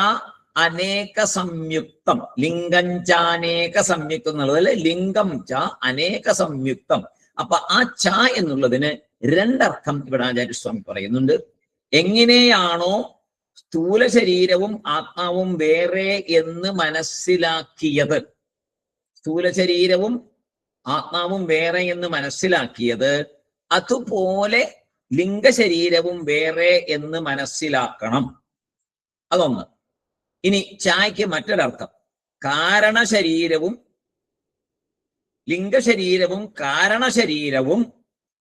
അനേക സംയുക്തം. ലിംഗം ച അനേക സംയുക്തം എന്നുള്ളതിൽ ലിംഗം ച അനേക സംയുക്തം. അപ്പൊ ആ ച എന്നുള്ളതിന് രണ്ടർത്ഥം ഇവിടെ ആചാര്യസ്വാമി പറയുന്നുണ്ട്. എങ്ങനെയാണോ സ്ഥൂല ശരീരവും ആത്മാവും വേറെ എന്ന് മനസ്സിലാക്കിയത്, സ്ഥൂല ശരീരവും ആത്മാവും വേറെ എന്ന് മനസ്സിലാക്കിയത്, അതുപോലെ ലിംഗശരീരവും വേറെ എന്ന് മനസ്സിലാക്കണം. അതൊന്ന്. ഇനി ചായ്ക്ക് മറ്റൊരർത്ഥം, കാരണശരീരവും ലിംഗശരീരവും കാരണശരീരവും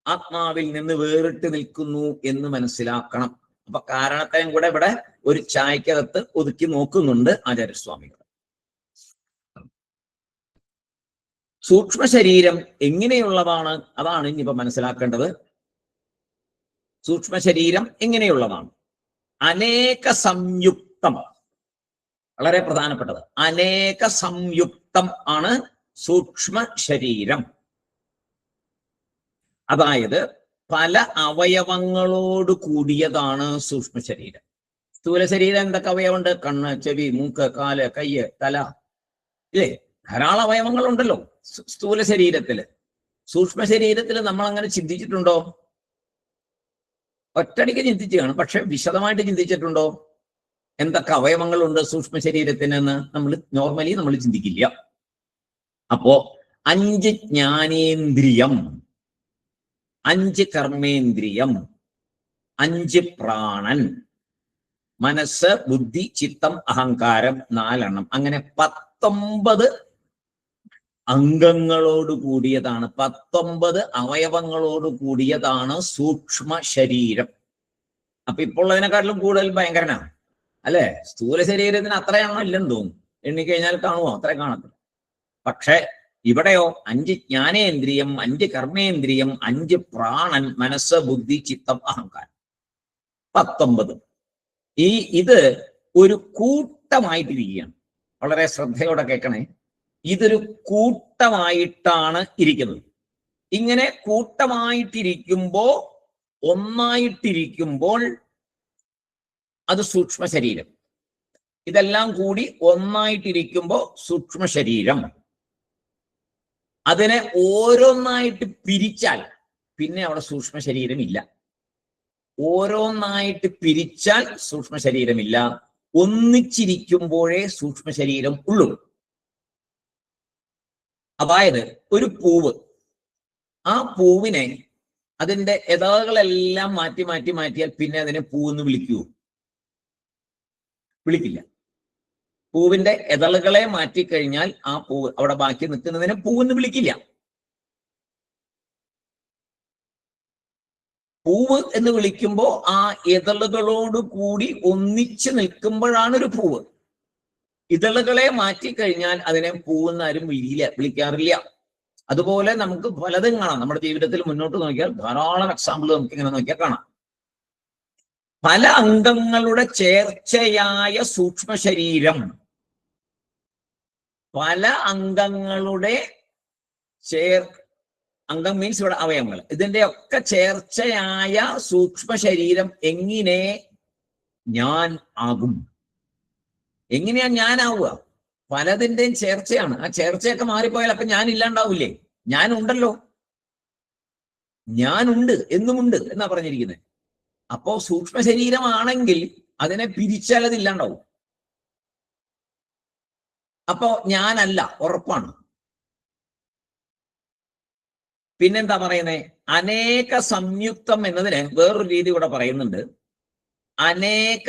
ആത്മാവിൽ നിന്ന് വേറിട്ട് നിൽക്കുന്നു എന്ന് മനസ്സിലാക്കണം. അപ്പൊ കാരണത്തെയും കൂടെ ഇവിടെ ഒരു ചായ്ക്കകത്ത് ഒതുക്കി നോക്കുന്നുണ്ട് ആചാര്യസ്വാമികൾ. സൂക്ഷ്മ ശരീരം എങ്ങനെയുള്ളതാണ്, അതാണ് ഇനിയിപ്പോ മനസ്സിലാക്കേണ്ടത്. സൂക്ഷ്മ ശരീരം എങ്ങനെയുള്ളതാണ്? അനേക സംയുക്തം. വളരെ പ്രധാനപ്പെട്ടത്. അനേക സംയുക്തം ആണ് സൂക്ഷ്മ ശരീരം. അതായത് പല അവയവങ്ങളോട് കൂടിയതാണ് സൂക്ഷ്മ ശരീരം. സ്ഥൂല ശരീരം എന്തൊക്കെ അവയവമുണ്ട്? കണ്ണ്, ചെവി, മൂക്ക്, കാല്, കയ്യ്, തല, ഇല്ലേ? ധാരാളം അവയവങ്ങളുണ്ടല്ലോ സ്ഥൂല ശരീരത്തില്. സൂക്ഷ്മ ശരീരത്തിൽ നമ്മൾ അങ്ങനെ ചിന്തിച്ചിട്ടുണ്ടോ? ഒറ്റടിക്ക് ചിന്തിച്ചു കാണും, പക്ഷെ വിശദമായിട്ട് ചിന്തിച്ചിട്ടുണ്ടോ? എന്തൊക്കെ അവയവങ്ങളുണ്ട് സൂക്ഷ്മ ശരീരത്തിനെന്ന് നോർമലി നമ്മൾ ചിന്തിക്കില്ല. അപ്പോ 5 ജ്ഞാനേന്ദ്രിയം, 5 കർമ്മേന്ദ്രിയം, 5 പ്രാണൻ, മനസ്സ്, ബുദ്ധി, ചിത്തം, അഹങ്കാരം 4 എണ്ണം. അങ്ങനെ 19 അംഗങ്ങളോട് കൂടിയതാണ്, 19 അവയവങ്ങളോട് കൂടിയതാണ് സൂക്ഷ്മ ശരീരം. അപ്പൊ ഇപ്പോൾ അതിനെക്കാട്ടിലും കൂടുതൽ ഭയങ്കരനാണ് അല്ലെ? സ്ഥൂല ശരീരത്തിന് അത്രയാണോ ഇല്ലെന്ന് തോന്നുന്നു. എണ്ണിക്കഴിഞ്ഞാൽ കാണുമോ? അത്ര കാണത്തില്ല. പക്ഷെ ഇവിടെയോ 5 ജ്ഞാനേന്ദ്രിയം, 5 കർമ്മേന്ദ്രിയം, 5 പ്രാണൻ, മനസ്സ്, ബുദ്ധി, ചിത്തം, അഹങ്കാരം, 19. ഇത് ഒരു കൂട്ടമായിട്ടിരിക്കുകയാണ്. വളരെ ശ്രദ്ധയോടെ കേൾക്കണേ. ഇതൊരു കൂട്ടമായിട്ടാണ് ഇരിക്കുന്നത്. ഇങ്ങനെ ഒന്നായിട്ടിരിക്കുമ്പോൾ അത് സൂക്ഷ്മ ശരീരം. ഇതെല്ലാം കൂടി ഒന്നായിട്ടിരിക്കുമ്പോൾ സൂക്ഷ്മ ശരീരം. അതിനെ ഓരോന്നായിട്ട് പിരിച്ചാൽ പിന്നെ അവിടെ സൂക്ഷ്മ ശരീരം ഇല്ല. ഓരോന്നായിട്ട് പിരിച്ചാൽ സൂക്ഷ്മ ശരീരമില്ല. ഒന്നിച്ചിരിക്കുമ്പോഴേ സൂക്ഷ്മ ശരീരം ഉള്ളൂ. അതായത് ഒരു പൂവ്, ആ പൂവിനെ അതിന്റെ ഇതകളെല്ലാം മാറ്റിയാൽ പിന്നെ അതിനെ പൂവെന്ന് വിളിക്കുമോ? വിളിക്കില്ല. പൂവിന്റെ ഇതളുകളെ മാറ്റിക്കഴിഞ്ഞാൽ ആ പൂവ് അവിടെ ബാക്കി നിൽക്കുന്നതിനെ പൂവെന്ന് വിളിക്കില്ല. പൂവ് എന്ന് വിളിക്കുമ്പോൾ ആ ഇതളുകളോട് കൂടി ഒന്നിച്ച് നിൽക്കുമ്പോഴാണ് ഒരു പൂവ്. ഇതളുകളെ മാറ്റിക്കഴിഞ്ഞാൽ അതിനെ പൂവെന്ന് ആരും വിളിക്കാറില്ല. അതുപോലെ നമുക്ക് പലതും കാണാം. നമ്മുടെ ജീവിതത്തിൽ മുന്നോട്ട് നോക്കിയാൽ ധാരാളം എക്സാമ്പിൾ നമുക്ക് ഇങ്ങനെ നോക്കിയാൽ കാണാം. പല അംഗങ്ങളുടെ ചേർച്ചയായ സൂക്ഷ്മ ശരീരം, പല അംഗങ്ങളുടെ അംഗം മീൻസ് ഇവിടെ അവയവങ്ങൾ, ഇതിന്റെ ഒക്കെ ചേർച്ചയായ സൂക്ഷ്മ ശരീരം എങ്ങനെ ഞാൻ ആകും? എങ്ങനെയാ ഞാനാവുക? പലതിന്റെയും ചേർച്ചയാണ്. ആ ചേർച്ചയൊക്കെ മാറിപ്പോയാൽ അപ്പൊ ഞാൻ ഇല്ലാണ്ടാവില്ലേ? ഞാനുണ്ടല്ലോ, ഞാനുണ്ട്, എന്നുമുണ്ട് എന്നാ പറഞ്ഞിരിക്കുന്നത്. അപ്പോ സൂക്ഷ്മ ശരീരമാണെങ്കിൽ അതിനെ പിരിച്ചാൽ അത് ഇല്ലാണ്ടാവും. അപ്പോ ഞാനല്ല, ഉറപ്പാണ്. പിന്നെന്താ പറയുന്നത്? അനേക സംയുക്തം എന്നതിന് വേറൊരു രീതി കൂടെ പറയുന്നുണ്ട്. അനേക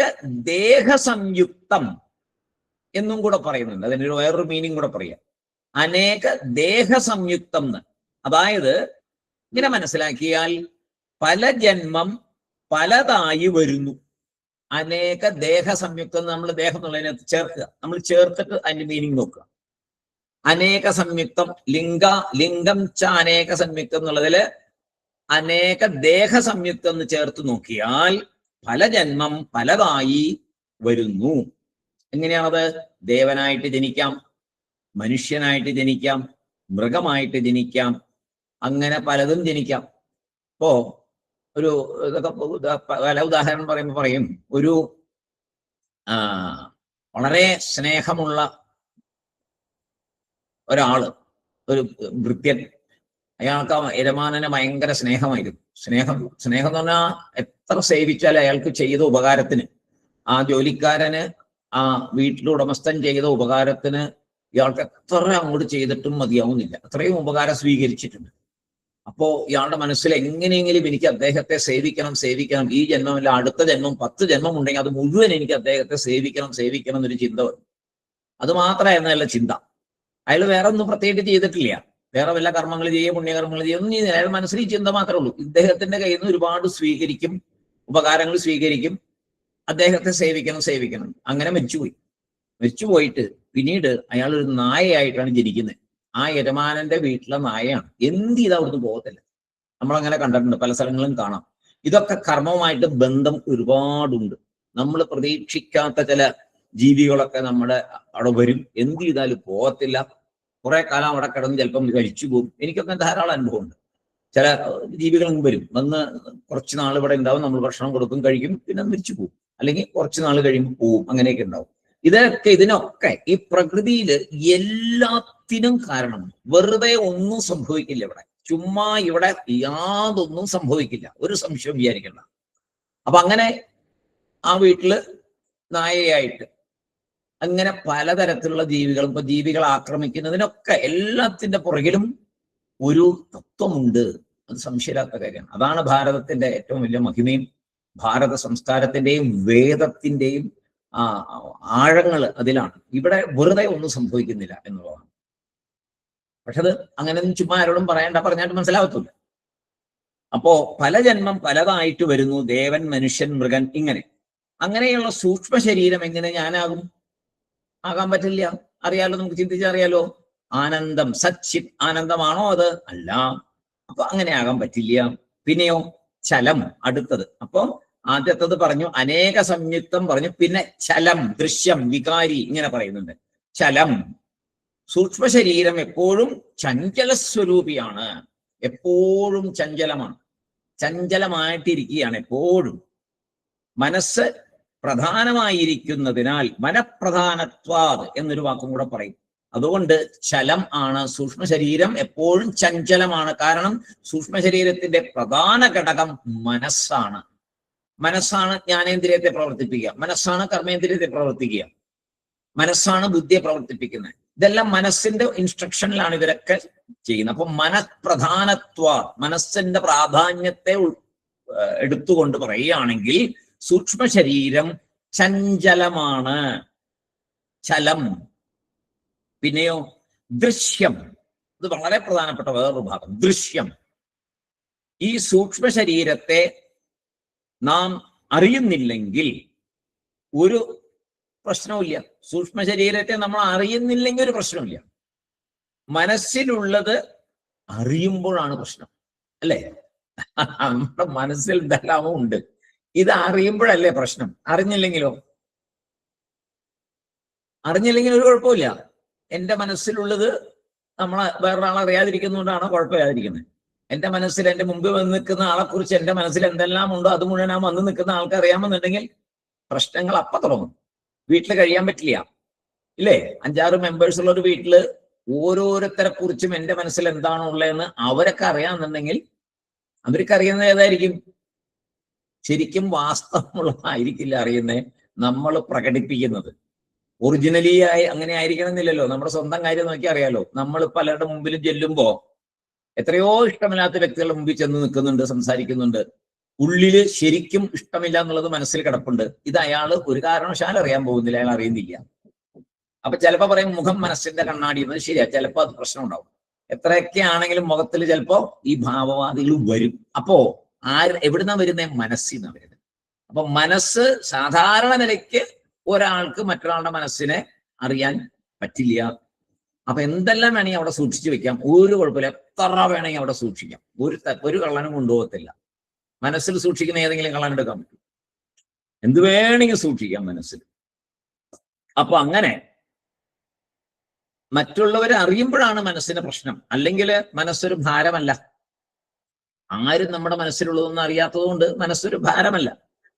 ദേഹ സംയുക്തം എന്നും കൂടെ പറയുന്നുണ്ട്. അതിനൊരു വേറൊരു മീനിങ് കൂടെ പറയാം. അനേക ദേഹ സംയുക്തം എന്ന്. അതായത് ഇങ്ങനെ മനസ്സിലാക്കിയാൽ പല ജന്മം പലതായി വരുന്നു. അനേക ദേഹ സംയുക്തം നമ്മൾ ദേഹം എന്നുള്ളതിനകത്ത് ചേർക്കുക. നമ്മൾ ചേർത്തിട്ട് അതിന്റെ മീനിങ് നോക്കുക. അനേക സംയുക്തം ലിംഗം ച അനേക സംയുക്തം എന്നുള്ളതില് അനേക ദേഹ സംയുക്തം എന്ന് ചേർത്ത് നോക്കിയാൽ പല ജന്മം പലതായി വരുന്നു. എങ്ങനെയാണത്? ദേവനായിട്ട് ജനിക്കാം, മനുഷ്യനായിട്ട് ജനിക്കാം, മൃഗമായിട്ട് ജനിക്കാം, അങ്ങനെ പലതും ജനിക്കാം. ഇപ്പോ ഒരു ഇതൊക്കെ പല ഉദാഹരണം പറയുമ്പോൾ പറയും, ഒരു വളരെ സ്നേഹമുള്ള ഒരാള്, ഒരു ഭൃത്യൻ, അയാൾക്ക് യജമാനനെ ഭയങ്കര സ്നേഹമായിരുന്നു. സ്നേഹം എന്ന് പറഞ്ഞാൽ എത്ര സേവിച്ചാൽ അയാൾക്ക് ചെയ്ത ഉപകാരത്തിന്, ആ ജോലിക്കാരന്, ആ വീട്ടിലുടമസ്ഥൻ ചെയ്ത ഉപകാരത്തിന് ഇയാൾക്ക് എത്ര അങ്ങോട്ട് ചെയ്തിട്ടും മതിയാവുന്നില്ല. അത്രയും ഉപകാരം സ്വീകരിച്ചിട്ടുണ്ട്. അപ്പോ ഇയാളുടെ മനസ്സിൽ എങ്ങനെയെങ്കിലും എനിക്ക് അദ്ദേഹത്തെ സേവിക്കണം, ഈ ജന്മമല്ല അടുത്ത ജന്മം 10 ജന്മം ഉണ്ടെങ്കിൽ അത് മുഴുവൻ എനിക്ക് അദ്ദേഹത്തെ സേവിക്കണം എന്നൊരു ചിന്ത വരും. അത് മാത്രമായിരുന്നല്ല ചിന്ത. അയാൾ വേറെ ഒന്നും പ്രത്യേകിച്ച് ചെയ്തിട്ടില്ല. വേറെ വല്ല കർമ്മങ്ങൾ ചെയ്യുക, പുണ്യകർമ്മങ്ങൾ ചെയ്യുക ഒന്നും ചെയ്യുന്നില്ല. അയാൾ മനസ്സിൽ ഈ ചിന്ത മാത്രമേ ഉള്ളൂ. ഇദ്ദേഹത്തിന്റെ കയ്യിൽ നിന്ന് ഒരുപാട് സ്വീകരിക്കും, ഉപകാരങ്ങൾ സ്വീകരിക്കും, അദ്ദേഹത്തെ സേവിക്കണം. അങ്ങനെ മരിച്ചുപോയിട്ട് പിന്നീട് അയാൾ ഒരു നായയായിട്ടാണ് ജനിക്കുന്നത്. ആ യജമാനന്റെ വീട്ടിലെ നായയാണ്. എന്ത് ചെയ്താൽ അവിടുന്ന് പോകത്തില്ല. നമ്മളങ്ങനെ കണ്ടിട്ടുണ്ട്, പല സ്ഥലങ്ങളും കാണാം. ഇതൊക്കെ കർമ്മവുമായിട്ട് ബന്ധം ഒരുപാടുണ്ട്. നമ്മൾ പ്രതീക്ഷിക്കാത്ത ചില ജീവികളൊക്കെ നമ്മുടെ അവിടെ വരും. എന്ത് ചെയ്താലും പോകത്തില്ല. കുറെ കാലം അവിടെ കിടന്ന് ചിലപ്പം കഴിച്ചു പോകും. എനിക്കൊക്കെ ധാരാളം അനുഭവമുണ്ട്. ചില ജീവികളും വരും, വന്ന് കുറച്ച് നാൾ ഇവിടെ ഉണ്ടാവും, നമ്മൾ ഭക്ഷണം കൊടുക്കും, കഴിക്കും, പിന്നെ മരിച്ചു പോകും. അല്ലെങ്കിൽ കുറച്ച് നാൾ കഴിയുമ്പോൾ പോവും. അങ്ങനെയൊക്കെ ഉണ്ടാവും. ഇതിനൊക്കെ ഈ പ്രകൃതിയിൽ എല്ലാത്തിനും കാരണമാണ്. വെറുതെ ഒന്നും സംഭവിക്കില്ല ഇവിടെ. ചുമ്മാ ഇവിടെ യാതൊന്നും സംഭവിക്കില്ല, ഒരു സംശയം വിചാരിക്കണ്ട. അപ്പൊ അങ്ങനെ ആ വീട്ടില് നായയായിട്ട് അങ്ങനെ പലതരത്തിലുള്ള ജീവികളും, ഇപ്പൊ ജീവികളെ ആക്രമിക്കുന്നതിനൊക്കെ എല്ലാത്തിന്റെ പുറകിലും ഒരു തത്വമുണ്ട്. അത് സംശയമില്ലാത്ത കാര്യമാണ്. അതാണ് ഭാരതത്തിന്റെ ഏറ്റവും വലിയ മഹിമയും ഭാരത സംസ്കാരത്തിന്റെയും വേദത്തിന്റെയും ആഴങ്ങൾ അതിലാണ്. ഇവിടെ വെറുതെ ഒന്നും സംഭവിക്കുന്നില്ല എന്നുള്ളതാണ്. പക്ഷെ അത് അങ്ങനെ ചുമ്മാ ആരോടും പറഞ്ഞായിട്ട് മനസ്സിലാവത്തില്ല. അപ്പോ പല ജന്മം പലതായിട്ട് വരുന്നു. ദേവൻ, മനുഷ്യൻ, മൃഗൻ, അങ്ങനെയുള്ള സൂക്ഷ്മ ശരീരം എങ്ങനെ ഞാനാകും? ആകാൻ പറ്റില്ല. അറിയാലോ, നമുക്ക് ചിന്തിച്ചറിയാലോ. ആനന്ദം, സച്ചിത് ആനന്ദമാണോ അത്? അല്ല. അപ്പൊ അങ്ങനെ ആകാൻ പറ്റില്ല. പിന്നെയോ ചലം, അടുത്തത്. അപ്പൊ ആദ്യത്തത് പറഞ്ഞു, അനേക സംയുക്തം പറഞ്ഞു. പിന്നെ ചലം, ദൃശ്യം, വികാരി, ഇങ്ങനെ പറയുന്നുണ്ട്. ചലം, സൂക്ഷ്മ ശരീരം എപ്പോഴും ചഞ്ചല സ്വരൂപിയാണ്. എപ്പോഴും ചഞ്ചലമാണ്, ചഞ്ചലമായിട്ടിരിക്കുകയാണ് എപ്പോഴും. മനസ്സ് പ്രധാനമായിരിക്കുന്നതിനാൽ മനഃപ്രധാനത്വാത് എന്നൊരു വാക്കും കൂടെ പറയും. അതുകൊണ്ട് ചലം ആണ്. സൂക്ഷ്മ ശരീരം എപ്പോഴും ചഞ്ചലമാണ്. കാരണം സൂക്ഷ്മ ശരീരത്തിന്റെ പ്രധാന ഘടകം മനസ്സാണ്. മനസ്സാണ് ജ്ഞാനേന്ദ്രിയത്തെ പ്രവർത്തിപ്പിക്കുക, മനസ്സാണ് കർമ്മേന്ദ്രിയത്തെ പ്രവർത്തിക്കുക, മനസ്സാണ് ബുദ്ധിയെ പ്രവർത്തിപ്പിക്കുന്നത്. ഇതെല്ലാം മനസ്സിന്റെ ഇൻസ്ട്രക്ഷനിലാണ് ഇവരൊക്കെ ചെയ്യുന്നത്. അപ്പൊ മനഃപ്രധാനത്വ, മനസ്സിന്റെ പ്രാധാന്യത്തെ എടുത്തുകൊണ്ട് പറയുകയാണെങ്കിൽ സൂക്ഷ്മ ശരീരം ചഞ്ചലമാണ്. ചലം. പിന്നെയോ ദൃശ്യം. ഇത് വളരെ പ്രധാനപ്പെട്ട വേറൊരു ഭാഗം, ദൃശ്യം. ഈ സൂക്ഷ്മ ശരീരത്തെ നാം അറിയുന്നില്ലെങ്കിൽ ഒരു പ്രശ്നവുമില്ല. സൂക്ഷ്മ ശരീരത്തെ നമ്മൾ അറിയുന്നില്ലെങ്കിൽ ഒരു പ്രശ്നമില്ല. മനസ്സിലുള്ളത് അറിയുമ്പോഴാണ് പ്രശ്നം, അല്ലേ? നമ്മുടെ മനസ്സിൽ എന്തെല്ലാമോ ഉണ്ട്, ഇത് അറിയുമ്പോഴല്ലേ പ്രശ്നം. അറിഞ്ഞില്ലെങ്കിലോ? അറിഞ്ഞില്ലെങ്കിൽ ഒരു കുഴപ്പമില്ല. എൻ്റെ മനസ്സിലുള്ളത് വേറൊരാൾ അറിയാതിരിക്കുന്നതുകൊണ്ടാണ് കുഴപ്പമില്ലാതിരിക്കുന്നത്. എൻ്റെ മനസ്സിൽ എൻ്റെ മുമ്പിൽ വന്ന് നിൽക്കുന്ന ആളെക്കുറിച്ച് എൻ്റെ മനസ്സിൽ എന്തെല്ലാം ഉണ്ടോ അത് മുഴുവൻ ആ വന്ന് നിൽക്കുന്ന ആൾക്ക് അറിയാമെന്നുണ്ടെങ്കിൽ പ്രശ്നങ്ങൾ അപ്പം തുടങ്ങും. വീട്ടിൽ കഴിയാൻ പറ്റില്ല, ഇല്ലേ? 5-6 മെമ്പേഴ്സ് ഉള്ള ഒരു വീട്ടില് ഓരോരുത്തരെ കുറിച്ചും എൻ്റെ മനസ്സിൽ എന്താണോ ഉള്ളതെന്ന് അവരൊക്കെ അറിയാമെന്നുണ്ടെങ്കിൽ അവർക്ക് അറിയുന്നത് ഏതായിരിക്കും? ശരിക്കും വാസ്തവമുള്ളതായിരിക്കില്ല അറിയുന്നത്, നമ്മൾ പ്രകടിപ്പിക്കുന്നത്. ഒറിജിനലി അങ്ങനെ ആയിരിക്കണം എന്നില്ലല്ലോ. നമ്മുടെ സ്വന്തം കാര്യം നോക്കി അറിയാലോ. നമ്മൾ പലരുടെ മുമ്പിലും ചെല്ലുമ്പോ എത്രയോ ഇഷ്ടമില്ലാത്ത വ്യക്തികളുടെ മുമ്പിൽ ചെന്ന് നിൽക്കുന്നുണ്ട്, സംസാരിക്കുന്നുണ്ട്. ഉള്ളില് ശരിക്കും ഇഷ്ടമില്ല എന്നുള്ളത് മനസ്സിൽ കിടപ്പുണ്ട്. ഇത് അയാൾ ഒരു കാരണവശാലും അറിയാൻ പോകുന്നില്ല, അയാൾ അറിയുന്നില്ല. അപ്പൊ ചിലപ്പോ പറയും മുഖം മനസ്സിന്റെ കണ്ണാടി എന്നത് ശരിയാ, ചിലപ്പോ അത് പ്രശ്നം ഉണ്ടാവും. എത്രയൊക്കെ ആണെങ്കിലും മുഖത്തിൽ ചിലപ്പോ ഈ ഭാവവാദികൾ വരും. അപ്പോ എവിടുന്നാ വരുന്നേ? മനസ്സിൽ നിന്നാണ് വരുന്നത്. അപ്പൊ മനസ്സ് സാധാരണ നിലയ്ക്ക് ഒരാൾക്ക് മറ്റൊരാളുടെ മനസ്സിനെ അറിയാൻ പറ്റില്ല. അപ്പൊ എന്തെല്ലാം വേണമെങ്കിൽ അവിടെ സൂക്ഷിച്ചു വെക്കാം, ഒരു കുഴപ്പമില്ല. എത്ര വേണമെങ്കിൽ അവിടെ സൂക്ഷിക്കാം, ഒരു കള്ളനും കൊണ്ടുപോകത്തില്ല. മനസ്സിൽ സൂക്ഷിക്കുന്ന ഏതെങ്കിലും കള്ളൻ എടുക്കാൻ പറ്റും? എന്ത് വേണമെങ്കിൽ സൂക്ഷിക്കാം മനസ്സിൽ. അപ്പൊ അങ്ങനെ മറ്റുള്ളവരെ അറിയുമ്പോഴാണ് മനസ്സിന് പ്രശ്നം. അല്ലെങ്കിൽ മനസ്സൊരു ഭാരമല്ല. ആരും നമ്മുടെ മനസ്സിലുള്ളതൊന്നും അറിയാത്തത് കൊണ്ട് മനസ്സൊരു ഭാരമല്ല.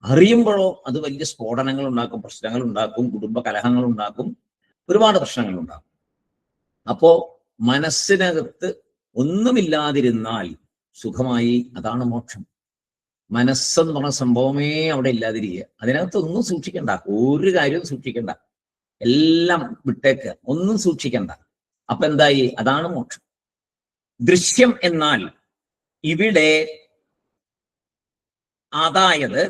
അറിയുമ്പോഴോ അത് വലിയ സ്ഫോടനങ്ങൾ ഉണ്ടാക്കും, പ്രശ്നങ്ങൾ ഉണ്ടാക്കും, കുടുംബ കലഹങ്ങൾ ഉണ്ടാക്കും, ഒരുപാട് പ്രശ്നങ്ങൾ ഉണ്ടാക്കും. അപ്പോ മനസ്സിനകത്ത് ഒന്നുമില്ലാതിരുന്നാൽ സുഖമായി, അതാണ് മോക്ഷം. മനസ്സെന്ന് പറഞ്ഞ സംഭവമേ അവിടെ ഇല്ലാതിരിക്കുക. അതിനകത്ത് ഒന്നും സൂക്ഷിക്കണ്ട, ഒരു കാര്യവും സൂക്ഷിക്കണ്ട, എല്ലാം വിട്ടേക്ക്, ഒന്നും സൂക്ഷിക്കണ്ട. അപ്പൊ എന്തായി? അതാണ് മോക്ഷം. ദൃശ്യം എന്നാൽ ഇവിടെ അതായത്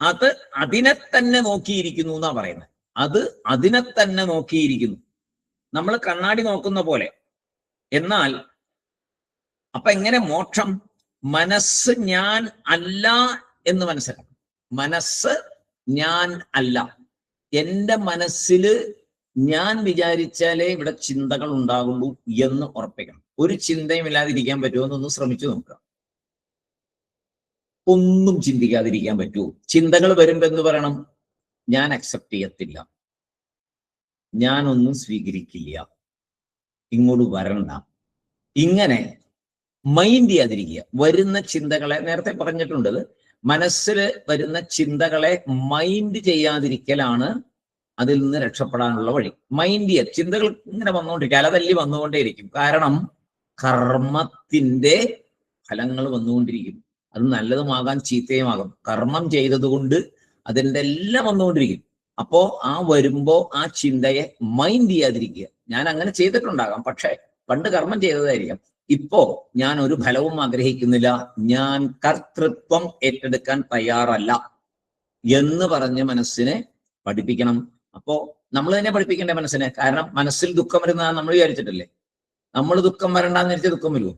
അത് അതിനെ തന്നെ നോക്കിയിരിക്കുന്നു എന്നാ പറയുന്നത്. അത് അതിനെ തന്നെ നോക്കിയിരിക്കുന്നു, നമ്മൾ കണ്ണാടി നോക്കുന്ന പോലെ. എന്നാൽ അപ്പൊ എങ്ങനെ മോക്ഷം? മനസ്സ് ഞാൻ അല്ല എന്ന് മനസ്സിലാക്കണം. മനസ്സ് ഞാൻ അല്ല. എൻ്റെ മനസ്സില് ഞാൻ വിചാരിച്ചാലേ ഇവിടെ ചിന്തകൾ ഉണ്ടാകുള്ളൂ എന്ന് ഉറപ്പിക്കണം. ഒരു ചിന്തയും ഇല്ലാതിരിക്കാൻ പറ്റുമോ എന്നൊന്ന് ശ്രമിച്ചു നോക്കുക. ഒന്നും ചിന്തിക്കാതിരിക്കാൻ പറ്റുമോ? ചിന്തകൾ വരുമ്പോ എന്ന് പറയണം, ഞാൻ അക്സെപ്റ്റ് ചെയ്യത്തില്ല, ഞാനൊന്നും സ്വീകരിക്കില്ല, ഇങ്ങോട്ട് വരണ്ട. ഇങ്ങനെ മൈൻഡ് ചെയ്യാതിരിക്കുക. വരുന്ന ചിന്തകളെ, നേരത്തെ പറഞ്ഞിട്ടുണ്ട്, മനസ്സിൽ വരുന്ന ചിന്തകളെ മൈൻഡ് ചെയ്യാതിരിക്കലാണ് അതിൽ നിന്ന് രക്ഷപ്പെടാനുള്ള വഴി. മൈൻഡ് ചെയ്യുക. ചിന്തകൾ ഇങ്ങനെ വന്നുകൊണ്ടിരിക്കുക, അലതല്ലി വന്നുകൊണ്ടേയിരിക്കും. കാരണം കർമ്മത്തിന്റെ ഫലങ്ങൾ വന്നുകൊണ്ടിരിക്കും. അത് നല്ലതുമാകാം ചീത്തയുമാകും. കർമ്മം ചെയ്തതുകൊണ്ട് അതിൻ്റെ എല്ലാം വന്നുകൊണ്ടിരിക്കും. അപ്പോ ആ വരുമ്പോ ആ ചിന്തയെ മൈൻഡ് ചെയ്യാതിരിക്കുക. ഞാൻ അങ്ങനെ ചെയ്തിട്ടുണ്ടാകാം, പക്ഷെ പണ്ട് കർമ്മം ചെയ്തതായിരിക്കാം. ഇപ്പോ ഞാൻ ഒരു ഫലവും ആഗ്രഹിക്കുന്നില്ല, ഞാൻ കർത്തൃത്വം ഏറ്റെടുക്കാൻ തയ്യാറല്ല എന്ന് പറഞ്ഞ് മനസ്സിനെ പഠിപ്പിക്കണം. അപ്പോ നമ്മൾ തന്നെ പഠിപ്പിക്കേണ്ട മനസ്സിനെ. കാരണം മനസ്സിൽ ദുഃഖം വരുന്നതാണ് നമ്മൾ വിചാരിച്ചിട്ടല്ലേ. നമ്മൾ ദുഃഖം വരണ്ടെന്ന് വിചാരിച്ച ദുഃഖം വരുമോ?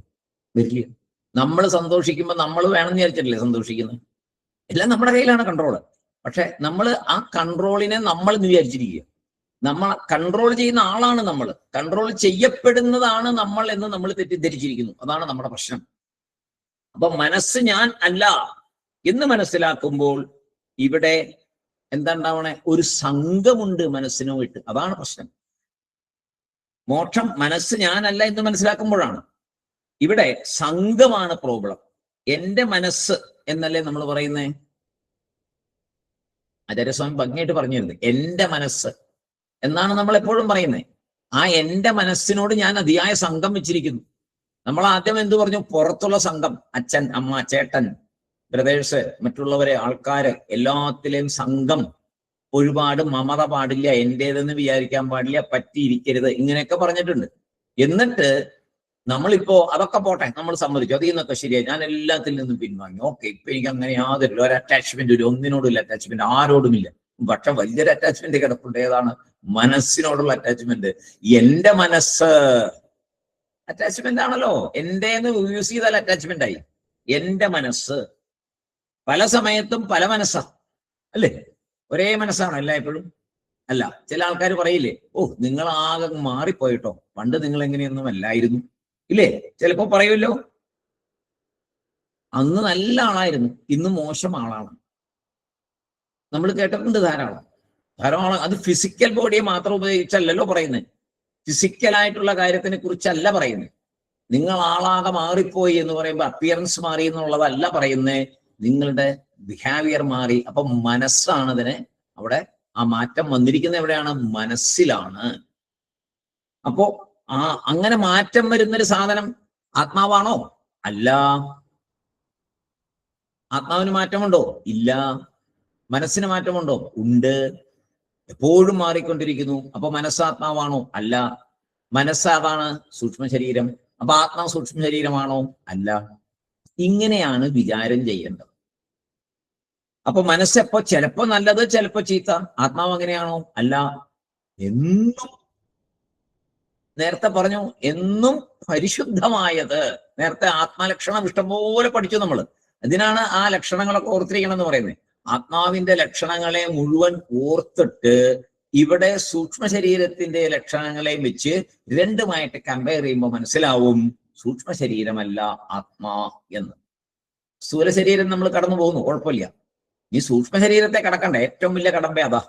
വരില്ല. നമ്മൾ സന്തോഷിക്കുമ്പോൾ നമ്മൾ വേണമെന്ന് വിചാരിച്ചിട്ടല്ലേ സന്തോഷിക്കുന്നത്. എല്ലാം നമ്മുടെ കയ്യിലാണ് കൺട്രോള്. പക്ഷെ നമ്മൾ ആ കൺട്രോളിനെ നമ്മൾ വിചാരിച്ചിരിക്കുക. നമ്മൾ കൺട്രോൾ ചെയ്യുന്ന ആളാണ് നമ്മൾ, കൺട്രോൾ ചെയ്യപ്പെടുന്നതാണ് നമ്മൾ എന്ന് നമ്മൾ തെറ്റിദ്ധരിച്ചിരിക്കുന്നു. അതാണ് നമ്മുടെ പ്രശ്നം. അപ്പൊ മനസ്സ് ഞാൻ അല്ല എന്ന് മനസ്സിലാക്കുമ്പോൾ ഇവിടെ എന്താ ഉണ്ടാവണേ? ഒരു സംഘമുണ്ട് മനസ്സിനുമായിട്ട്. അതാണ് പ്രശ്നം. മോക്ഷം മനസ്സ് ഞാനല്ല എന്ന് മനസ്സിലാക്കുമ്പോഴാണ്. ഇവിടെ സംഘമാണ് പ്രോബ്ലം. എന്റെ മനസ്സ് എന്നല്ലേ നമ്മൾ പറയുന്നേ? ആചാര്യസ്വാമി ഭംഗിയായിട്ട് പറഞ്ഞിരുന്നത് എന്റെ മനസ്സ് എന്നാണ് നമ്മൾ എപ്പോഴും പറയുന്നത്. ആ എന്റെ മനസ്സിനോട് ഞാൻ അതിയായ സംഘം വെച്ചിരിക്കുന്നു. നമ്മൾ ആദ്യം എന്ത് പറഞ്ഞു? പുറത്തുള്ള സംഘം, അച്ഛൻ, അമ്മ, ചേട്ടൻ, ബ്രദേഴ്സ്, മറ്റുള്ളവരെ, ആൾക്കാര്, എല്ലാത്തിലെയും സംഘം. ഒരുപാട് മമത പാടില്ല, എന്റേതെന്ന് വിചാരിക്കാൻ പാടില്ല, പറ്റിയിരിക്കരുത്, ഇങ്ങനെയൊക്കെ പറഞ്ഞിട്ടുണ്ട്. എന്നിട്ട് നമ്മളിപ്പോ അതൊക്കെ പോട്ടെ, നമ്മൾ സമ്മതിച്ചു, അതിൽ നിന്നൊക്കെ ശരിയായി, ഞാൻ എല്ലാത്തിൽ നിന്നും പിൻവാങ്ങി, ഓക്കെ, ഇപ്പൊ എനിക്ക് അങ്ങനെ യാതൊരു ഒരു അറ്റാച്ച്മെന്റ്, ഒരു ഒന്നിനോടുമില്ല അറ്റാച്ച്മെന്റ്, ആരോടുമില്ല, പക്ഷെ വലിയൊരു അറ്റാച്ച്മെന്റ് കിടപ്പുണ്ട്. ഏതാണ്? മനസ്സിനോടുള്ള അറ്റാച്ച്മെന്റ്. എന്റെ മനസ്സ് അറ്റാച്ച്മെന്റ് ആണല്ലോ. എന്റേന്ന് യൂസ് ചെയ്താൽ അറ്റാച്ച്മെന്റ് ആയി. എന്റെ മനസ്സ് പല സമയത്തും പല മനസ്സാ, അല്ലേ? ഒരേ മനസ്സാണ് എല്ലായ്പ്പോഴും അല്ല. ചില ആൾക്കാർ പറയില്ലേ, ഓ നിങ്ങൾ ആകെ മാറിപ്പോയിട്ടോ, പണ്ട് നിങ്ങൾ എങ്ങനെയൊന്നും അല്ലായിരുന്നു, ഇല്ലേ? ചിലപ്പോ പറയുമല്ലോ, അന്ന് നല്ല ആളായിരുന്നു, ഇന്ന് മോശം ആളാണ്. നമ്മൾ കേട്ടിട്ടുണ്ട് ധാരാളം. അത് ഫിസിക്കൽ ബോഡിയെ മാത്രം ഉപയോഗിച്ചല്ലല്ലോ പറയുന്നത്. ഫിസിക്കലായിട്ടുള്ള കാര്യത്തിനെ കുറിച്ചല്ല പറയുന്നത്. നിങ്ങൾ ആളാകെ മാറിപ്പോയി എന്ന് പറയുമ്പോൾ അപ്പിയറൻസ് മാറി എന്നുള്ളതല്ല പറയുന്നത്, നിങ്ങളുടെ ബിഹേവിയർ മാറി. അപ്പൊ മനസ്സാണ് അതിനെ, അവിടെ ആ മാറ്റം വന്നിരിക്കുന്നത് എവിടെയാണ്? മനസ്സിലാണ്. അപ്പോ അങ്ങനെ മാറ്റം വരുന്നൊരു സാധനം ആത്മാവാണോ? അല്ല. ആത്മാവിന് മാറ്റമുണ്ടോ? ഇല്ല. മനസ്സിന് മാറ്റമുണ്ടോ? ഉണ്ട്. എപ്പോഴും മാറിക്കൊണ്ടിരിക്കുന്നു. അപ്പൊ മനസ്സാത്മാവാണോ? അല്ല. മനസ്സാതാണ് സൂക്ഷ്മ ശരീരം. അപ്പൊ ആത്മാവ് സൂക്ഷ്മ ശരീരമാണോ? അല്ല. ഇങ്ങനെയാണ് വിചാരം ചെയ്യേണ്ടത്. അപ്പൊ മനസ്സെപ്പോ ചിലപ്പോ നല്ലത്, ചിലപ്പോ ചീത്ത. ആത്മാവ് അങ്ങനെയാണോ? അല്ല. എന്നും, നേരത്തെ പറഞ്ഞു, എന്നും പരിശുദ്ധമായത്. നേരത്തെ ആത്മലക്ഷണം ഇഷ്ടംപോലെ പഠിച്ചു നമ്മൾ. അതിനാണ് ആ ലക്ഷണങ്ങളൊക്കെ ഓർത്തിരിക്കണം എന്ന് പറയുന്നത്. ആത്മാവിന്റെ ലക്ഷണങ്ങളെ മുഴുവൻ ഓർത്തിട്ട് ഇവിടെ സൂക്ഷ്മ ശരീരത്തിന്റെ ലക്ഷണങ്ങളെ വെച്ച് രണ്ടുമായിട്ട് കമ്പയർ ചെയ്യുമ്പോൾ മനസ്സിലാവും സൂക്ഷ്മ ശരീരമല്ല ആത്മാ എന്ന്. സ്ഥൂല ശരീരം നമ്മൾ കടന്നു പോകുന്നു, കുഴപ്പമില്ല. ഈ സൂക്ഷ്മ ശരീരത്തെ കടക്കണ്ട, ഏറ്റവും വലിയ കടമ്പ അതാ.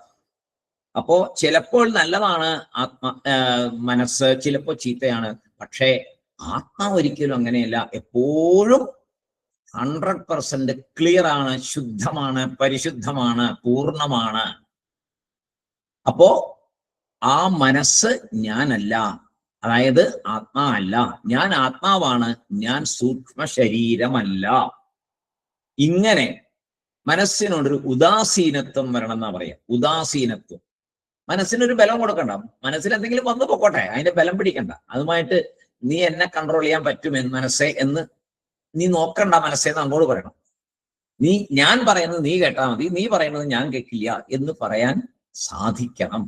അപ്പോ ചിലപ്പോൾ നല്ലതാണ് മനസ്സ്, ചിലപ്പോൾ ചീത്തയാണ്. പക്ഷേ ആത്മാവ് ഒരിക്കലും അങ്ങനെയല്ല. എപ്പോഴും 100% ക്ലിയർ ആണ്, ശുദ്ധമാണ്, പരിശുദ്ധമാണ്, പൂർണ്ണമാണ്. അപ്പോ ആ മനസ്സ് ഞാനല്ല, അതായത് ആത്മാ അല്ല. ഞാൻ ആത്മാവാണ്, ഞാൻ സൂക്ഷ്മ ശരീരമല്ല. ഇങ്ങനെ മനസ്സിനോടൊരു ഉദാസീനത്വം വരണം എന്നാ പറയാ. ഉദാസീനത്വം. മനസ്സിനൊരു ബലം കൊടുക്കണ്ട. മനസ്സിൽ എന്തെങ്കിലും വന്നു പൊക്കോട്ടെ, അതിന്റെ ബലം പിടിക്കണ്ട. അതുമായിട്ട് നീ എന്നെ കൺട്രോൾ ചെയ്യാൻ പറ്റുമെന്ന് മനസ്സേ എന്ന് നീ നോക്കണ്ട. മനസ്സേന്ന് അങ്ങോട്ട് പറയണം. ഞാൻ പറയുന്നത് നീ കേട്ടാൽ മതി, നീ പറയുന്നത് ഞാൻ കേൾക്കില്ല എന്ന് പറയാൻ സാധിക്കണം.